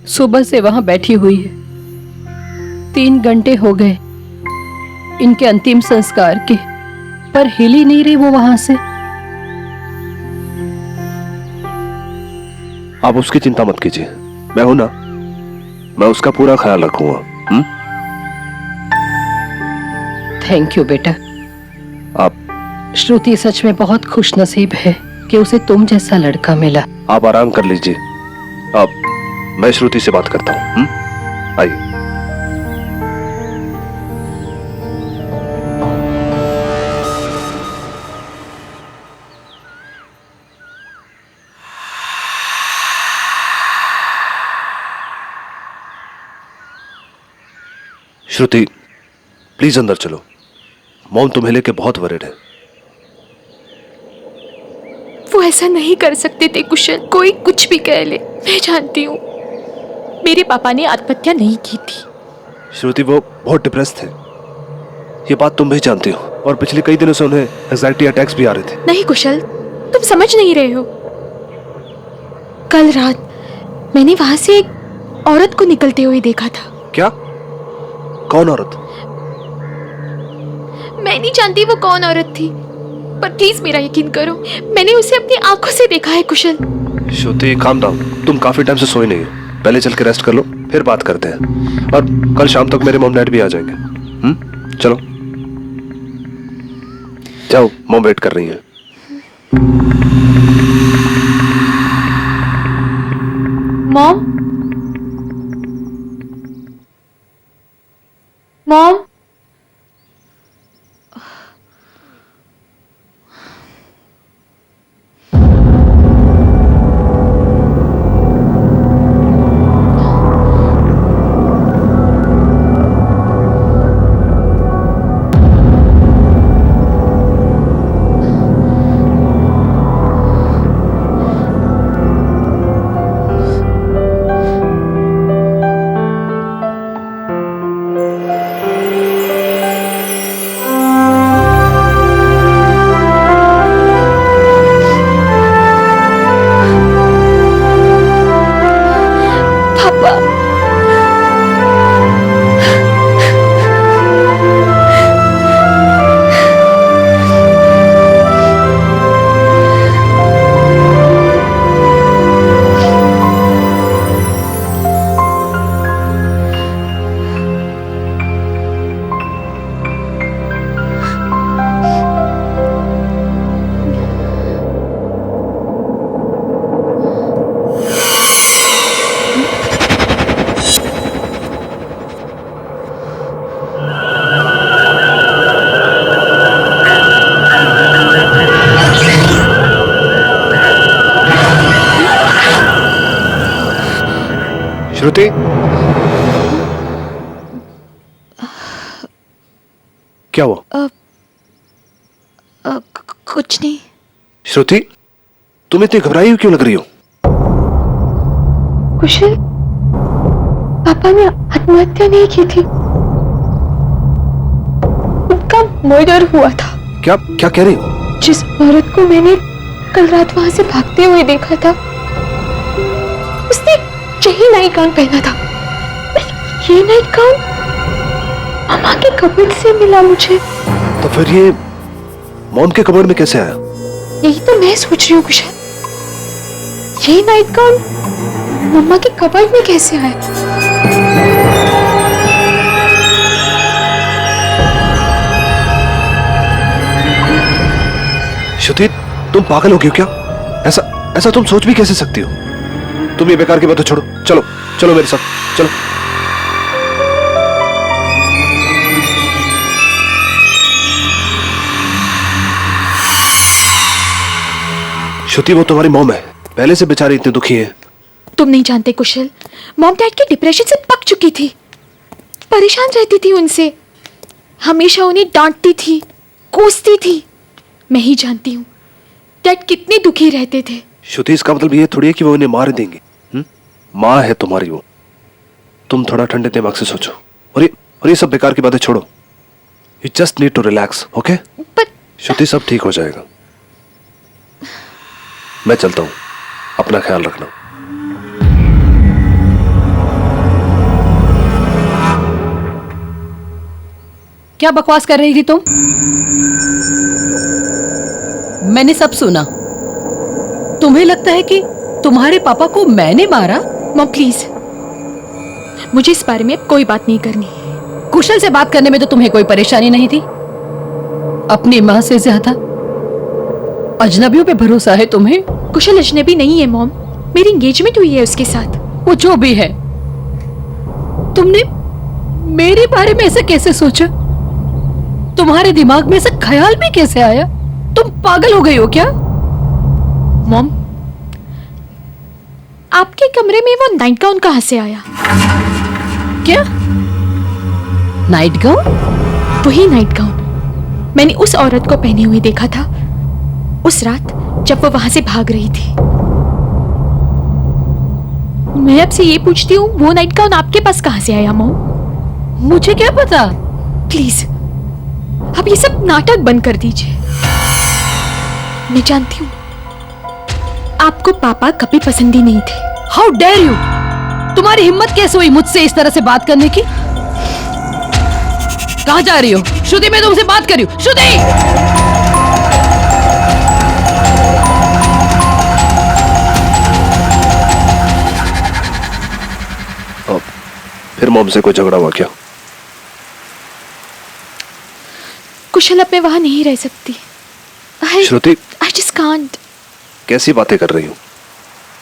सुबह से वहां बैठी हुई है, 3 घंटे हो गए इनके अंतिम संस्कार के, पर हिल ही नहीं रही वो वहां से। आप उसकी चिंता मत कीजिए, मैं हूं ना, मैं उसका पूरा ख्याल रखूंगा। थैंक यू बेटा। आप श्रुति सच में बहुत खुशनसीब है कि उसे तुम जैसा लड़का मिला। आप आराम कर लीजिए, आप मैं श्रुति से बात करता हूं। आइए। श्रुति, प्लीज अंदर चलो। मॉम तुम्हें लेके बहुत वरिड है। वो ऐसा नहीं कर सकते थे कुशल, कोई कुछ भी कह ले, मैं जानती हूँ मेरे पापा ने आत्महत्या नहीं की थी। श्रुति, वो बहुत डिप्रेस थे, ये बात तुम भी जानती हो, और पिछले कई दिनों से उन्हें एंजाइटी अटैक्स भी आ रहे थे। नहीं कुशल, तुम समझ नहीं रहे हो। कल रात मैंने वहां से एक औरत को निकलते हुए देखा था। क्या? कौन औरत? मैं नहीं जानती वो कौन औरत थी, पर प्लीज मेरा यकीन करो, मैंने उसे अपनी आंखों से देखा है कुशल। श्रुति, काम डाउन, तुम काफी टाइम से सोई नहीं हो, पहले चल के रेस्ट कर लो, फिर बात करते हैं। और कल शाम तक मेरे मॉम डैड भी आ जाएंगे। चलो जाओ, मॉम वेट कर रही है। मॉम, मॉम, श्रुति, क्या हुआ? कुछ नहीं। श्रुति, तुम इतनी घबराई हुई क्यों लग रही हो? कुशल, पापा ने आत्महत्या नहीं की थी, उनका मर्डर हुआ था। क्या क्या कह रही हो? जिस औरत को मैंने कल रात वहां से भागते हुए देखा था, उसने यही नाइट गाउन पहना था। ये नाइट गाउन मामा के कपड़े से मिला मुझे। तो फिर ये मॉम के कपबोर्ड में कैसे आया? यही तो मैं सोच रही हूँ कुशल, ये नाइट गाउन मम्मा के कपबोर्ड में कैसे आया? श्रुति, तुम पागल हो गई हो क्या? ऐसा तुम सोच भी कैसे सकती हो? तुम ये बेकार की बातें छोड़ो, चलो चलो मेरे साथ, चलो। श्रुति, वो तुम्हारी मॉम है, पहले से बेचारी इतनी दुखी है। तुम नहीं जानते कुशल, मॉम डैड के डिप्रेशन से पक चुकी थी, परेशान रहती थी उनसे, हमेशा उन्हें डांटती थी, कोसती थी। मैं ही जानती हूँ डैड कितने दुखी रहते थे। श्रुति, इसका मतलब ये थोड़ी है कि वो इन्हें मार देंगे। माँ है तुम्हारी वो। तुम थोड़ा ठंडे दिमाग से सोचो और ये सब बेकार की बातें छोड़ो। You just need to relax, okay? Shruti, सब ठीक हो जाएगा। मैं चलता हूं, अपना ख्याल रखना। क्या बकवास कर रही थी तुम? मैंने सब सुना। तुम्हें लगता है कि तुम्हारे पापा को मैंने मारा? मॉम प्लीज, मुझे इस बारे में अब कोई बात नहीं करनी। कुशल से बात करने में तो तुम्हें कोई परेशानी नहीं थी। अपनी माँ से ज्यादा अजनबियों पे भरोसा है तुम्हें। कुशल अजनबी नहीं है मॉम, मेरी एंगेजमेंट हुई है उसके साथ। वो जो भी है, तुमने मेरे बारे में ऐसा कैसे सोचा? तुम्हारे दिमाग में ऐसा ख्याल भी कैसे आया? तुम पागल हो गई हो क्या? मॉम, आपके कमरे में वो नाइट गाउन कहां से आया? क्या नाइट गाउन? वही नाइट गाउन मैंने उस औरत को पहने हुए देखा था उस रात जब वो वहां से भाग रही थी। मैं आपसे ये पूछती हूँ, वो नाइट गाउन आपके पास कहां से आया मॉम? मुझे क्या पता। प्लीज अब ये सब नाटक बंद कर दीजिए। मैं जानती हूँ आपको पापा कभी पसंद ही नहीं थे। How dare you! तुम्हारी हिम्मत कैसे हुई मुझसे इस तरह से बात करने की? कहाँ जा रही हो? श्रुति, मैं तुमसे बात कर रही हूँ। श्रुति! फिर मॉम से कोई झगड़ा हुआ क्या? कुशल अब मैं वहां नहीं रह सकती। श्रुति, I just can't। कैसी बातें कर रही हो?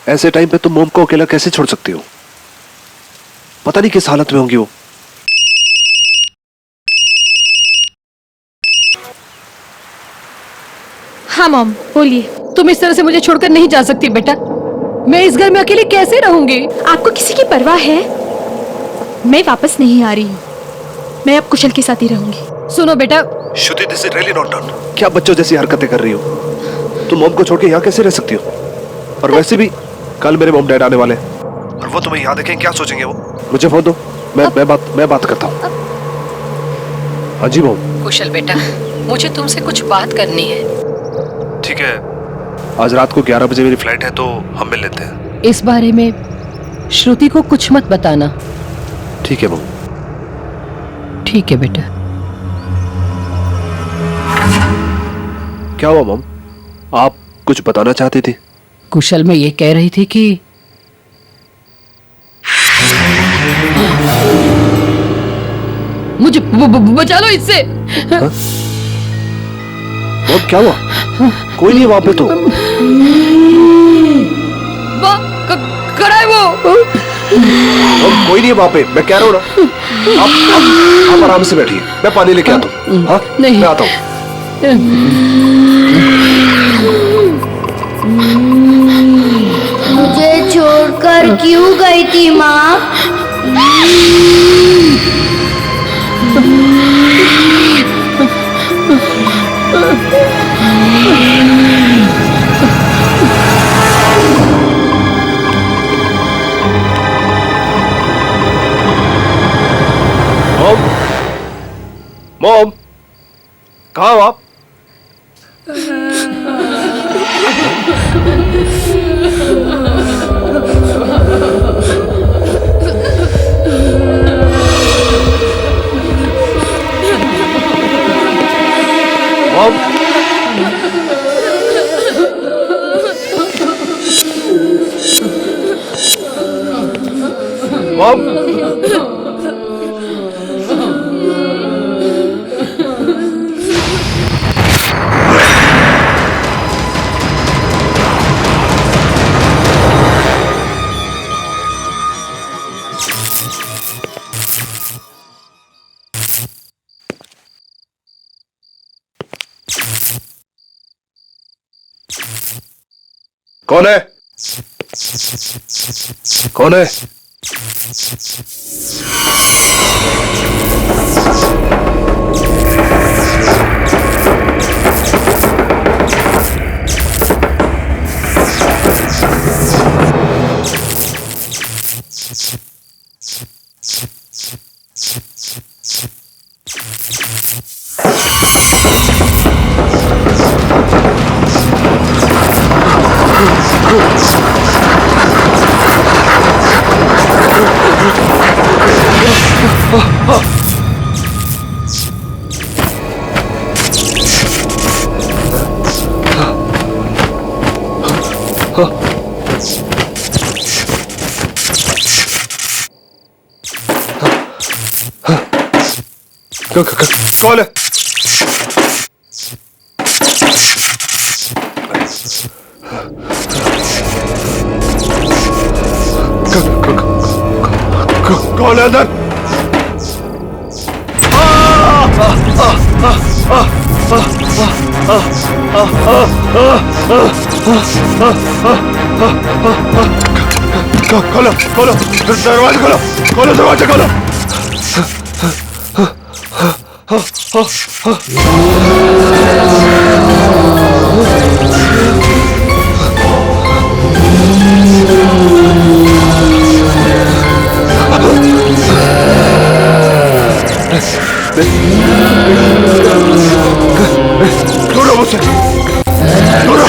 ऐसे टाइम पे तुम मॉम को अकेला कैसे छोड़ सकती हो? पता नहीं किस हालत में होंगी वो। हाँ मॉम बोलिए। तुम इस तरह से मुझे छोड़कर नहीं जा सकती बेटा। मैं इस घर में अकेले कैसे रहूंगी? आपको किसी की परवाह है? मैं वापस नहीं आ रही हूँ, मैं अब कुशल के साथ ही रहूंगी। सुनो बेटा। Shruti, this is really not done. क्या बच्चों जैसी हरकतें कर रही हो? तुम मॉम को छोड़ के यहाँ कैसे रह सकती हो? और वैसे भी कल मेरे मॉम डैड आने वाले हैं और वो तुम्हें यहाँ देखें क्या सोचेंगे वो? मुझे फोन दो, मैं बात करता हूँ। हाँ जी मॉम। कुशल बेटा, मुझे तुमसे कुछ बात करनी है। ठीक है, आज रात को 11 बजे मेरी फ्लाइट है तो हम मिल लेते हैं। इस बारे में श्रुति को कुछ मत बताना। ठीक है मॉम। ठीक है बेटा। क्या हुआ मॉम? आप कुछ बताना चाहती थी? कुशल, मैं ये कह रही थी कि मुझे बचा लो इससे। मॉम क्या हुआ? कोई नहीं वहां पे तो। खड़ा है वो। मॉम कोई नहीं है वहां पे, मैं कह रहा हूँ ना। आप आराम से बैठिए, मैं पानी लेके आता हूँ। हाँ नहीं, मैं आता हूँ। मुझे छोड़कर क्यों गई थी माँ? मॉम, कहाँ हो आप? मॉम, कौन है? कौन है? कौन है? कौन है अंदर? खोलो खोलो दरवाजा खोलो, खोलो दरवाजा खोलो। छोड़ो मुझसे, छोड़ो।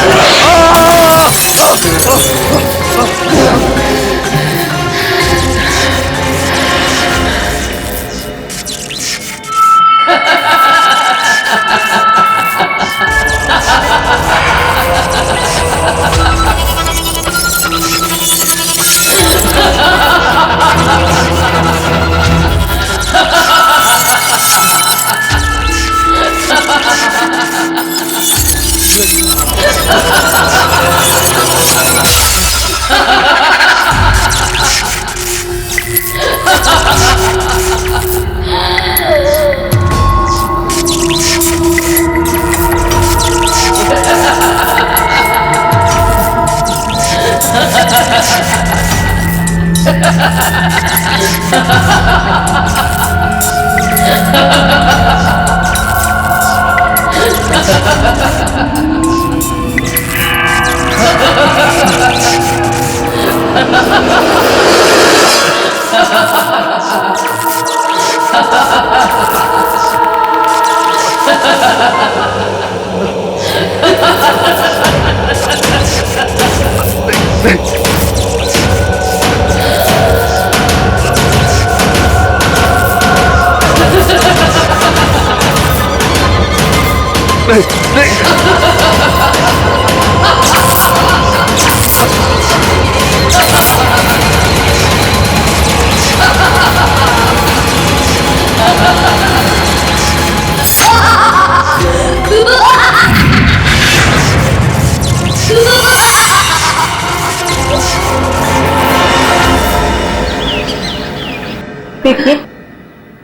देखिए,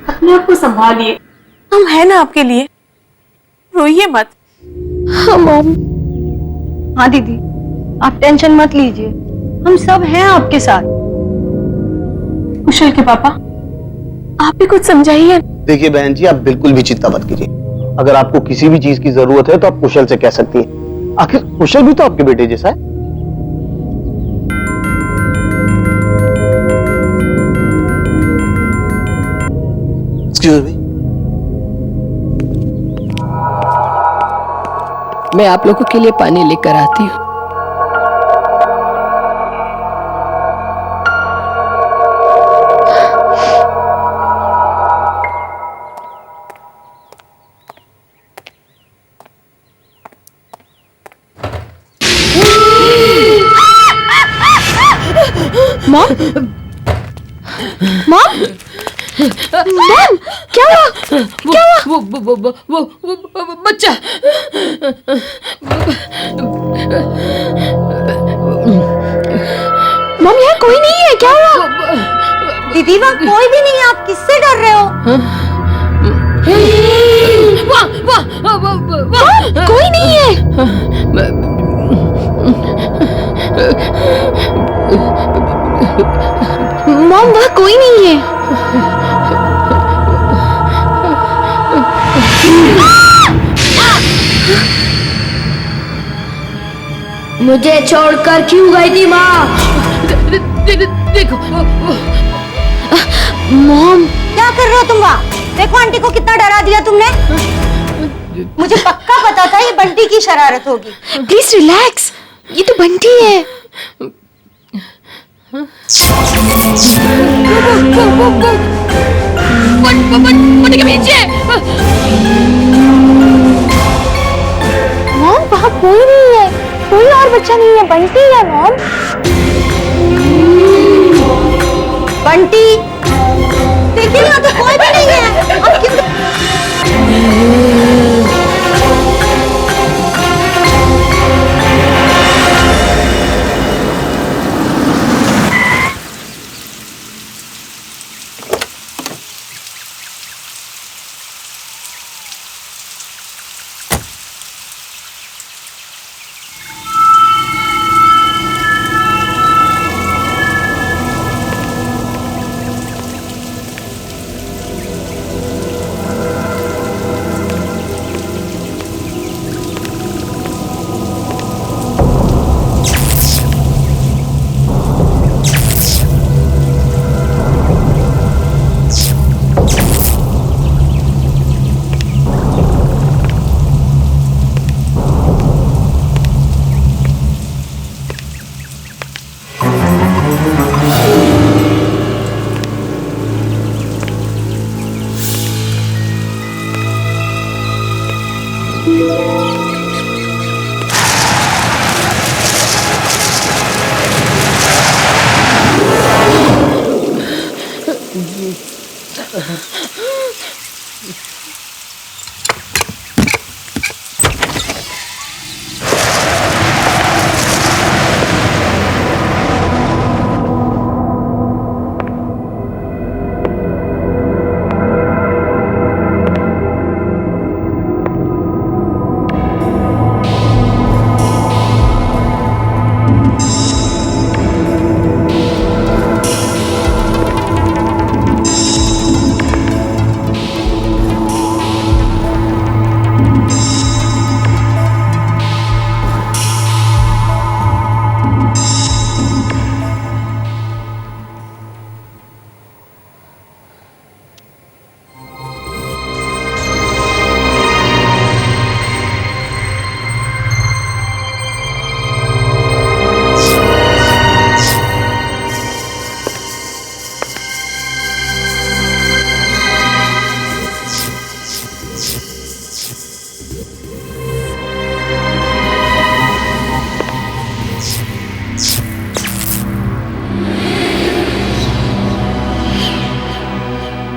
अपने आप को संभालिए, हम हैं ना आपके लिए, रोइए मत। हाँ मॉम। हाँ दीदी, आप टेंशन मत लीजिए, हम सब हैं आपके साथ। कुशल के पापा, आप भी कुछ समझाइए। देखिए बहन जी, आप बिल्कुल भी चिंता मत कीजिए। अगर आपको किसी भी चीज की जरूरत है तो आप कुशल से कह सकती हैं। आखिर कुशल भी तो आपके बेटे जैसा है। Excuse me? मैं आप लोगों के लिए पानी लेकर आती हूँ। मॉम, मॉम, मॉम, क्या हुआ? क्या हुआ? वो बच्चा। मॉम, यहाँ कोई नहीं है, क्या हुआ? दीदी, वहाँ कोई भी नहीं है, आप किससे डर रहे हो? वाह, कोई नहीं है। मॉम, वहाँ कोई नहीं है। मुझे छोड़कर क्यों गई थी माँ? देखो मॉम, क्या कर रहे हो तुम वहाँ? देखो आंटी को कितना डरा दिया तुमने। मुझे पक्का पता था ये बंटी की शरारत होगी। प्लीज रिलैक्स, ये तो बंटी है। बंटी के पीछे। मॉम वहाँ कोई नहीं है, कोई और बच्चा नहीं है, बंटी है मॉम। बंटी देखिए यहाँ तो कोई भी नहीं है। अब क्यों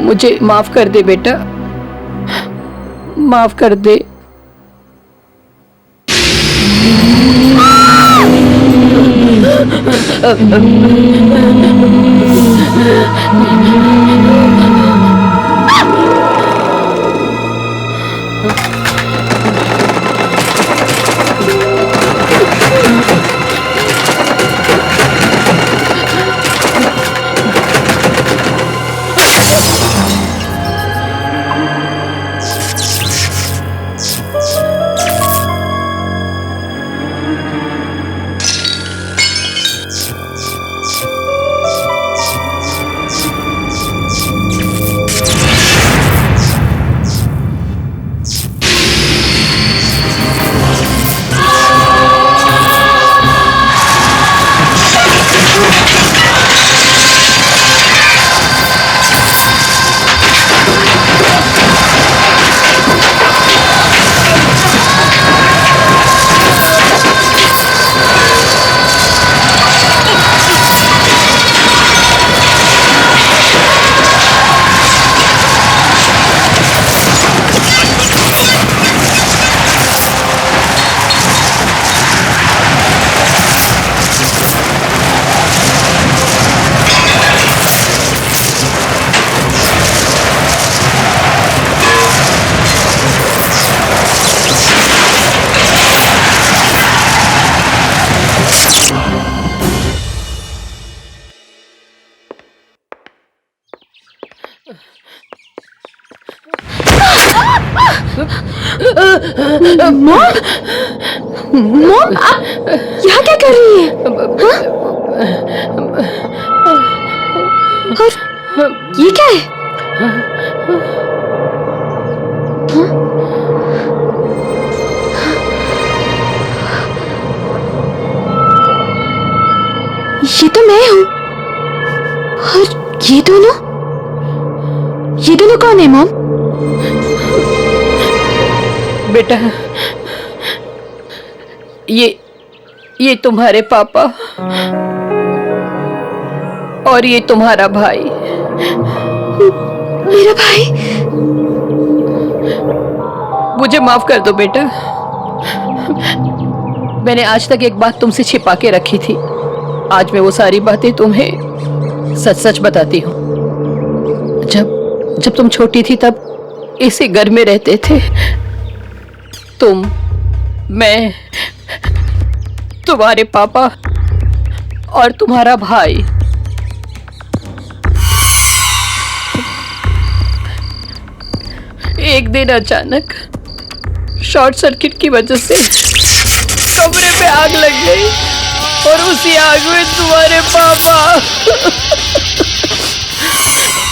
मुझे माफ कर दे बेटा, माफ कर दे। मॉम, आप यहाँ क्या कर रही हैं? और ये क्या है? ये तो मैं हूँ। ये दोनों कौन है मॉम? बेटा, ये तुम्हारे पापा और ये तुम्हारा भाई। मेरा भाई? मुझे माफ कर दो बेटा, मैंने आज तक एक बात तुमसे छिपा के रखी थी। आज मैं वो सारी बातें तुम्हें सच सच बताती हूँ। जब तुम छोटी थी तब इसी घर में रहते थे। तुम, मैं, तुम्हारे पापा और तुम्हारा भाई। एक दिन अचानक शॉर्ट सर्किट की वजह से कमरे में आग लग गई और उसी आग में तुम्हारे पापा।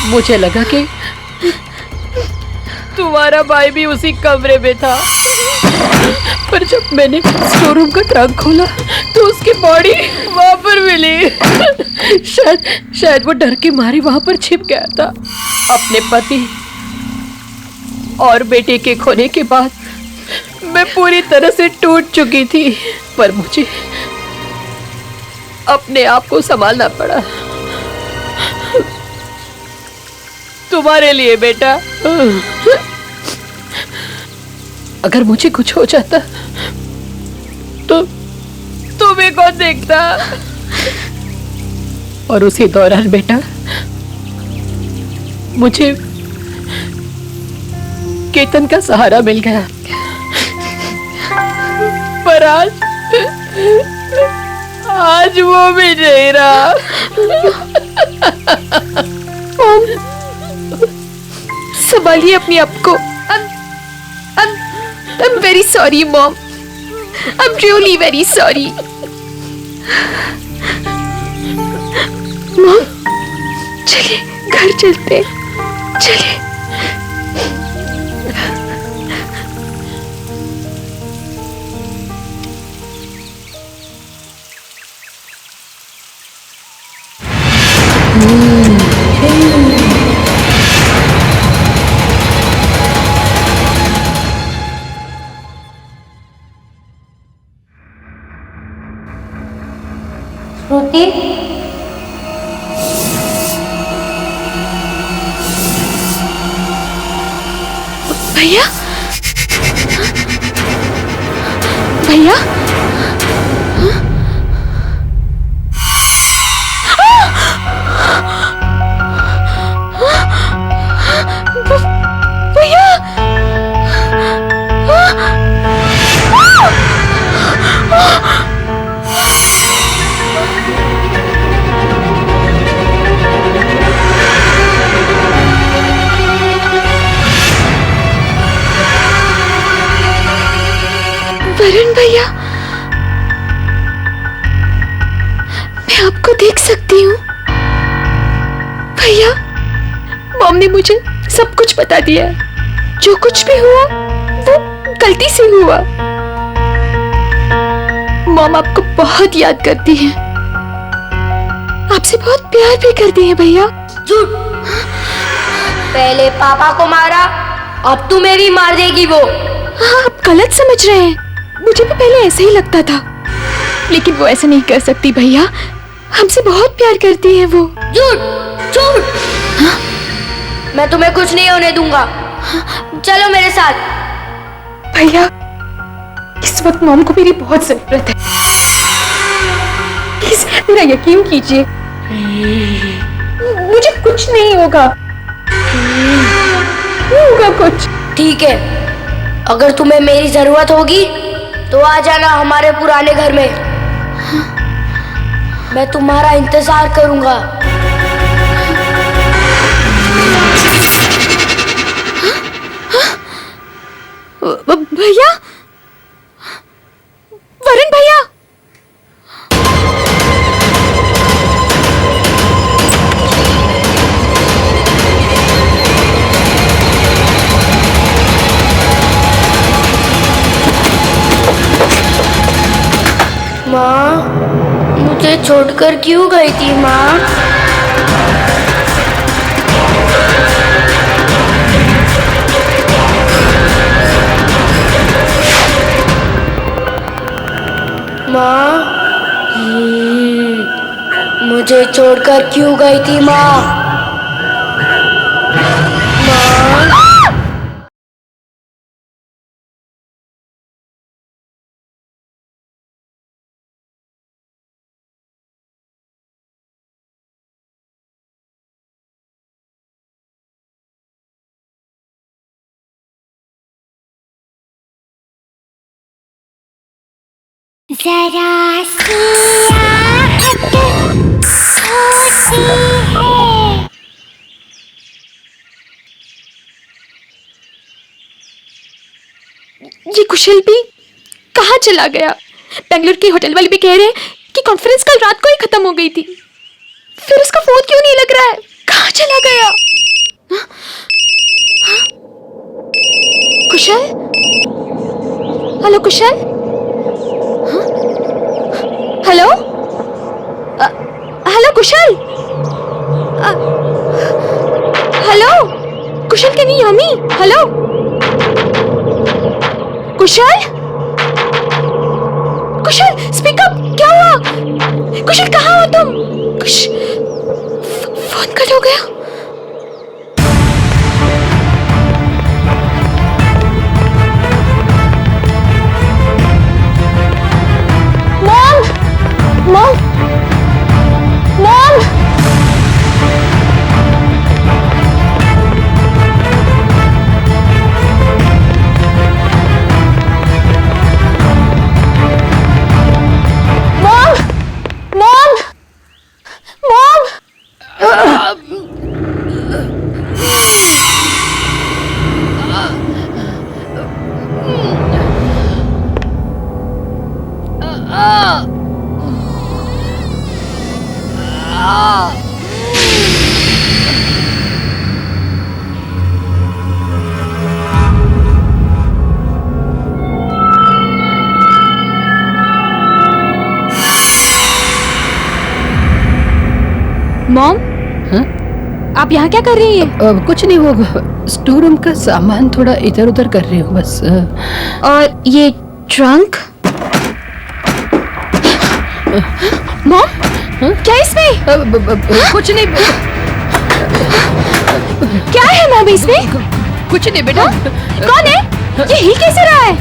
मुझे लगा कि तुम्हारा भाई भी उसी कमरे में था, पर जब मैंने स्टोर रूम का ट्रंक खोला तो उसकी बॉडी वहां पर मिली। शायद वो डर के मारे वहां पर छिप गया था। अपने पति और बेटे के खोने के बाद मैं पूरी तरह से टूट चुकी थी, पर मुझे अपने आप को संभालना पड़ा तुम्हारे लिए बेटा। अगर मुझे कुछ हो जाता तो तुम्हें कौन देखता? और उसी दौरान बेटा मुझे केतन का सहारा मिल गया, पर आज वो भी नहीं रहा। संभालिए अपने आप को। I'm very sorry, Mom. I'm really very sorry. Mom, चलिए घर चलते, चलिए। श्रुति, भैया, भैया, भैया, वरुण भैया, मैं आपको देख सकती हूँ। भैया, मॉम ने मुझे सब कुछ बता दिया। जो कुछ भी हुआ वो गलती से हुआ। मॉम आपको बहुत याद करती है, आपसे बहुत प्यार भी करती है। भैया झूठ, पहले पापा को मारा, अब तू मेरी मार देगी वो। हाँ, आप गलत समझ रहे हैं। मुझे भी पहले ऐसा ही लगता था, लेकिन वो ऐसा नहीं कर सकती। भैया हमसे बहुत प्यार करती है वो। झूठ झूठ। हाँ? मैं तुम्हें कुछ नहीं होने दूंगा। चलो मेरे साथ। भैया इस वक्त मॉम को मेरी बहुत जरूरत है, प्लीज मेरा यकीन कीजिए, मुझे कुछ नहीं होगा, नहीं होगा कुछ। ठीक है, अगर तुम्हें मेरी जरूरत होगी तो आ जाना हमारे पुराने घर में। मैं तुम्हारा इंतजार करूंगा। भैया, वरुण भैया, माँ, मुझे छोड़कर क्यों गई थी माँ? माँ मुझे छोड़कर क्यों गई थी माँ? जरा सी आहट होती है। ये कुशल भी कहाँ चला गया? बेंगलुरु के होटल वाले भी कह रहे हैं कि कॉन्फ्रेंस कल रात को ही खत्म हो गई थी। फिर उसका फोन क्यों नहीं लग रहा है? कहाँ चला गया? Kushal? Hello Kushal? Hello? Hello Kushal? Hello Kushal, can you hear me? Hello Kushal? Kushal speak up, क्या हुआ? कुशल कहाँ हो तुम? फोन कट हो गया। Mom, mom, mom. मॉम, आप यहाँ क्या कर रही हैं? कुछ नहीं, वो स्टोर रूम का सामान थोड़ा इधर उधर कर रही हूँ बस। और ये ट्रंक? मॉम, क्या इसमें? कुछ नहीं। क्या है मॉम इसमें? कुछ नहीं बेटा। कौन है? ये हिल कैसे रहा है?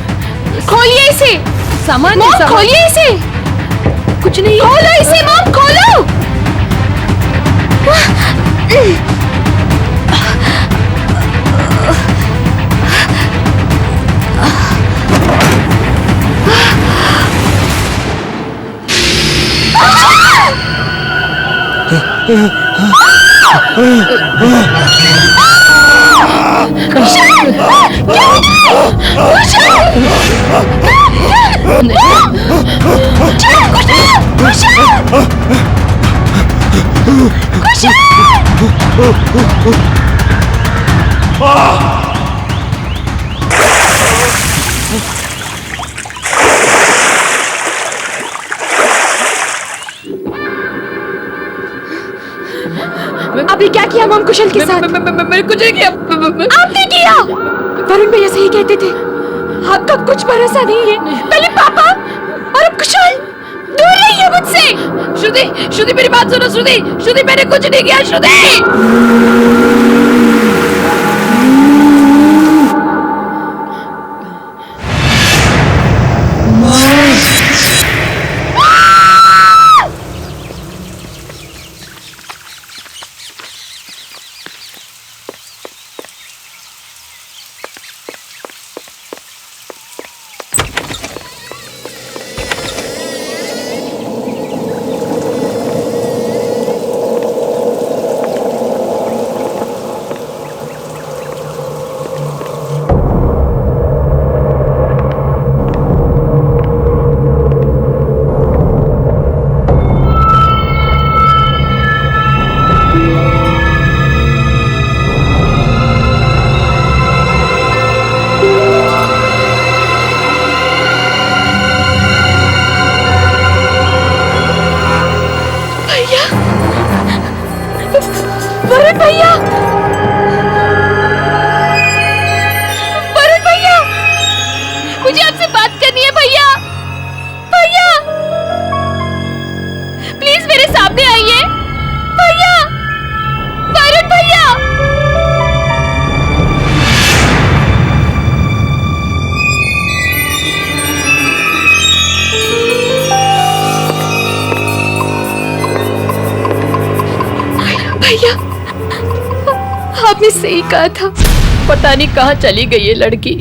खोलिए इसे। सामान मॉम, खोलिए इसे। कुछ नहीं। खोलो इसे मॉम, खोलो। आपने क्या किया मॉम कुशल के साथ? मैंने कुछ नहीं किया। आपने किया? वरुण भैया सही कहते थे, आपका कुछ भरोसा नहीं है। पहले पापा और अब कुशल। दूर रहिए मुझसे। श्रुति मेरी बात सुनो। श्रुति मैंने कुछ नहीं किया। श्रुति भैया, आपने सही कहा था। पता नहीं कहाँ चली गई ये लड़की।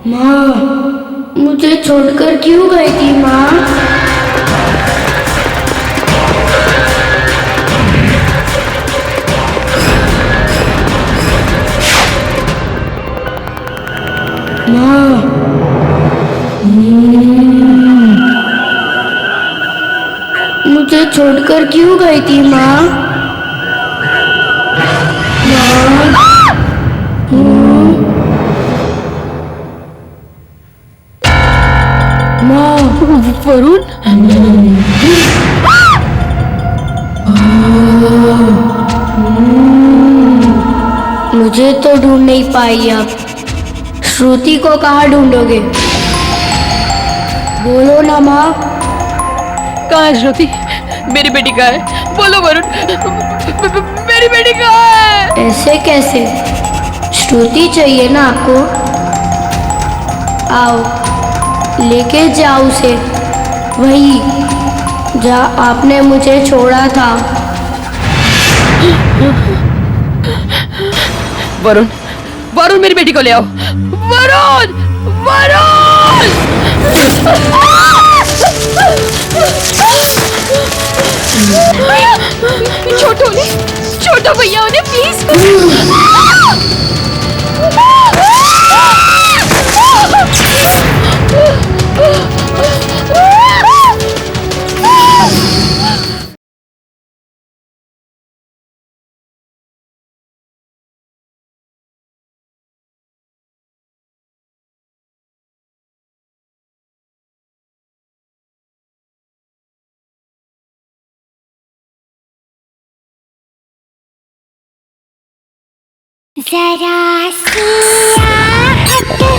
माँ, मुझे छोड़कर क्यों गई थी माँ? माँ, मुझे छोड़कर क्यों गई थी माँ? वरुण, मुझे तो ढूंढ नहीं पाई आप। श्रुति को कहाँ ढूंढोगे? बोलो ना माँ। कहाँ है श्रुति? मेरी बेटी कहाँ है? बोलो वरुण, मेरी बेटी कहाँ है? ऐसे कैसे? श्रुति चाहिए ना आपको? आओ, लेके जाओ उसे वही जहाँ आपने मुझे छोड़ा था। वरुण, वरुण मेरी बेटी को ले आओ। वरुण, वरुण! छोटो भैया उन्हें प्लीज। जरा सी आहट होती है।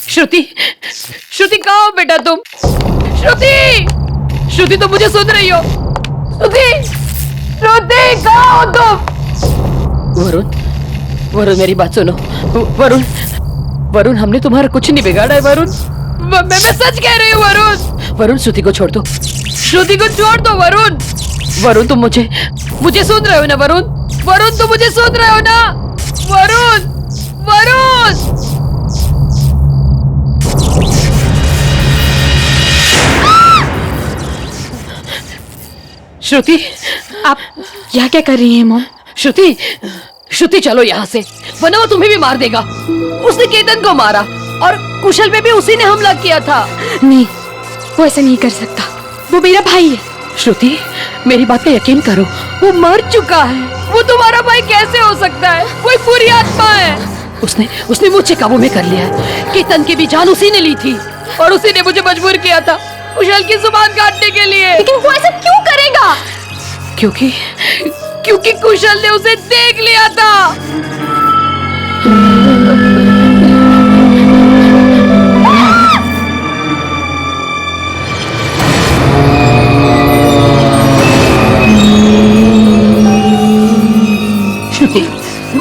श्रुति, श्रुति कहाँ हो बेटा तुम? श्रुति, श्रुति तुम मुझे सुन रही हो? श्रुति, श्रुति कहाँ हो तुम? वरुण, वरुण मेरी बात सुनो। वरुण, वरुण हमने तुम्हारा कुछ नहीं बिगाड़ा है वरुण। मैं सच कह रही हूँ वरुण। वरुण श्रुति को छोड़ दो, श्रुति को छोड़ दो वरुण। वरुण तुम मुझे सुन रहे हो ना वरुण? वरुण तुम मुझे सुन रहे हो ना? वरुण, वरुण! श्रुति, आप यहाँ क्या कर रही हैं मॉम? श्रुति, श्रुति चलो यहाँ से, वरना वो तुम्हें भी मार देगा। उसने केतन को मारा और कुशल पे भी उसी ने हमला किया था। नहीं, वो ऐसा नहीं कर सकता, वो मेरा भाई है। श्रुति मेरी बात का यकीन करो, वो मर चुका है। वो तुम्हारा भाई कैसे हो सकता है? वो एक बुरी आत्मा है। उसने मुझे काबू में कर लिया है। केतन की भी जान उसी ने ली थी और उसी ने मुझे मजबूर किया था कुशल की जुबान काटने के लिए। लेकिन वो ऐसा क्यों करेगा? क्योंकि कुशल ने उसे देख लिया था।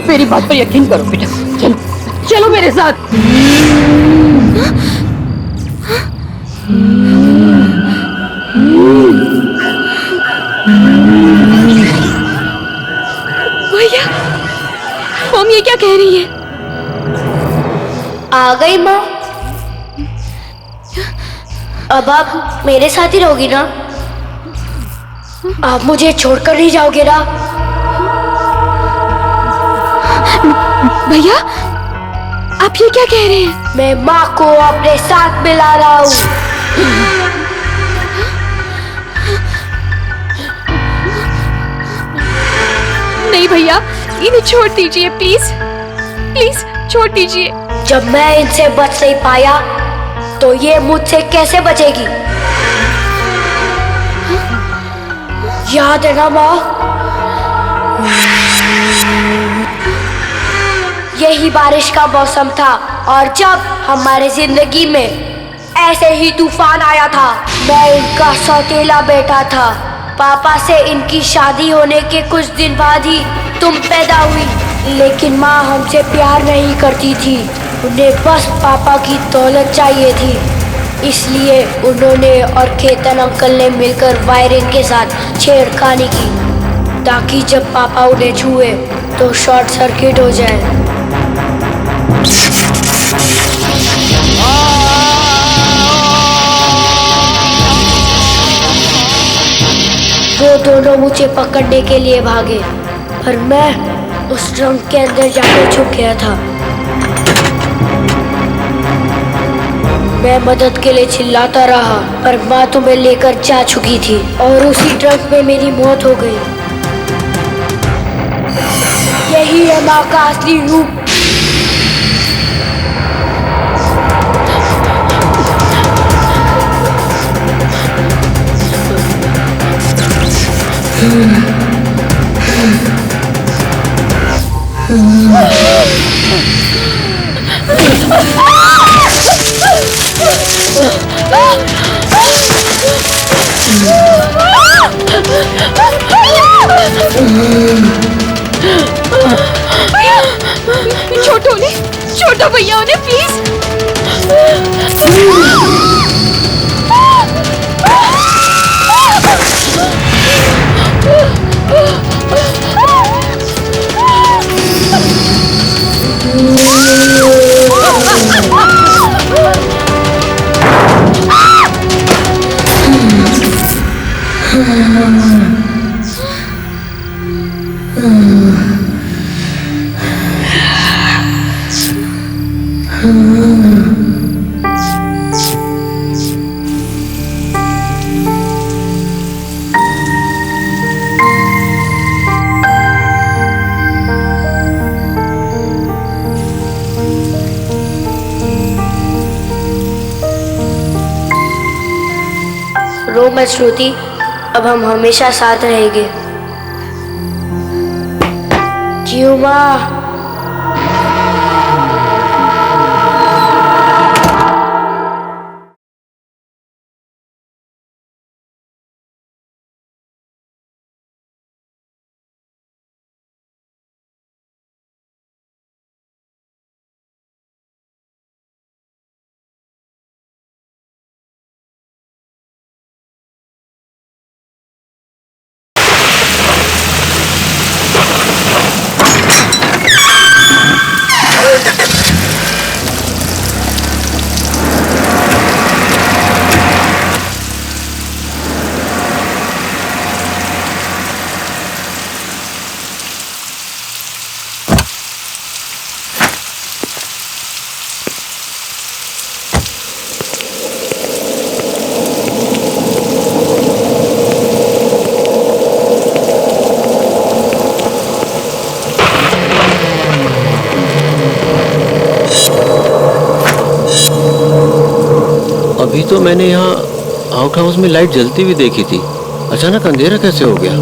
मेरी बात पर यकीन करो बेटा, चलो चलो मेरे साथ। भैया, मॉम ये क्या कह रही है? आ गई माँ। अब आप मेरे साथ ही रहोगी ना? आप मुझे छोड़कर नहीं जाओगे ना? भैया, आप ये क्या कह रहे हैं? मैं माँ को अपने साथ मिला रहा हूँ। नहीं भैया, इन्हें छोड़ दीजिए प्लीज, प्लीज छोड़ दीजिए। जब मैं इनसे बच नहीं पाया तो ये मुझसे कैसे बचेगी? याद है ना माँ, यही बारिश का मौसम था और जब हमारे जिंदगी में ऐसे ही तूफान आया था। मैं इनका सौतेला बेटा था। पापा से इनकी शादी होने के कुछ दिन बाद ही तुम पैदा हुई, लेकिन माँ हमसे प्यार नहीं करती थी। उन्हें बस पापा की दौलत चाहिए थी, इसलिए उन्होंने और केतन अंकल ने मिलकर वायरिंग के साथ छेड़खानी की, ताकि जब पापा उन्हें छुए तो शॉर्ट सर्किट हो जाए। वो दोनों मुझे पकड़ने के लिए भागे, पर मैं उस ड्रम के अंदर जाकर छुप गया था। मैं मदद के लिए चिल्लाता रहा, पर माँ तुम्हें लेकर जा चुकी थी और उसी ड्रम में मेरी मौत हो गई। यही है माँ का असली रूप। छोटो भैया उन्हें प्लीज। रो मत श्रुति, अब हम हमेशा साथ रहेंगे। क्यों माँ? अभी तो मैंने यहाँ आउट हाउस में लाइट जलती हुई देखी थी, अचानक अंधेरा कैसे हो गया?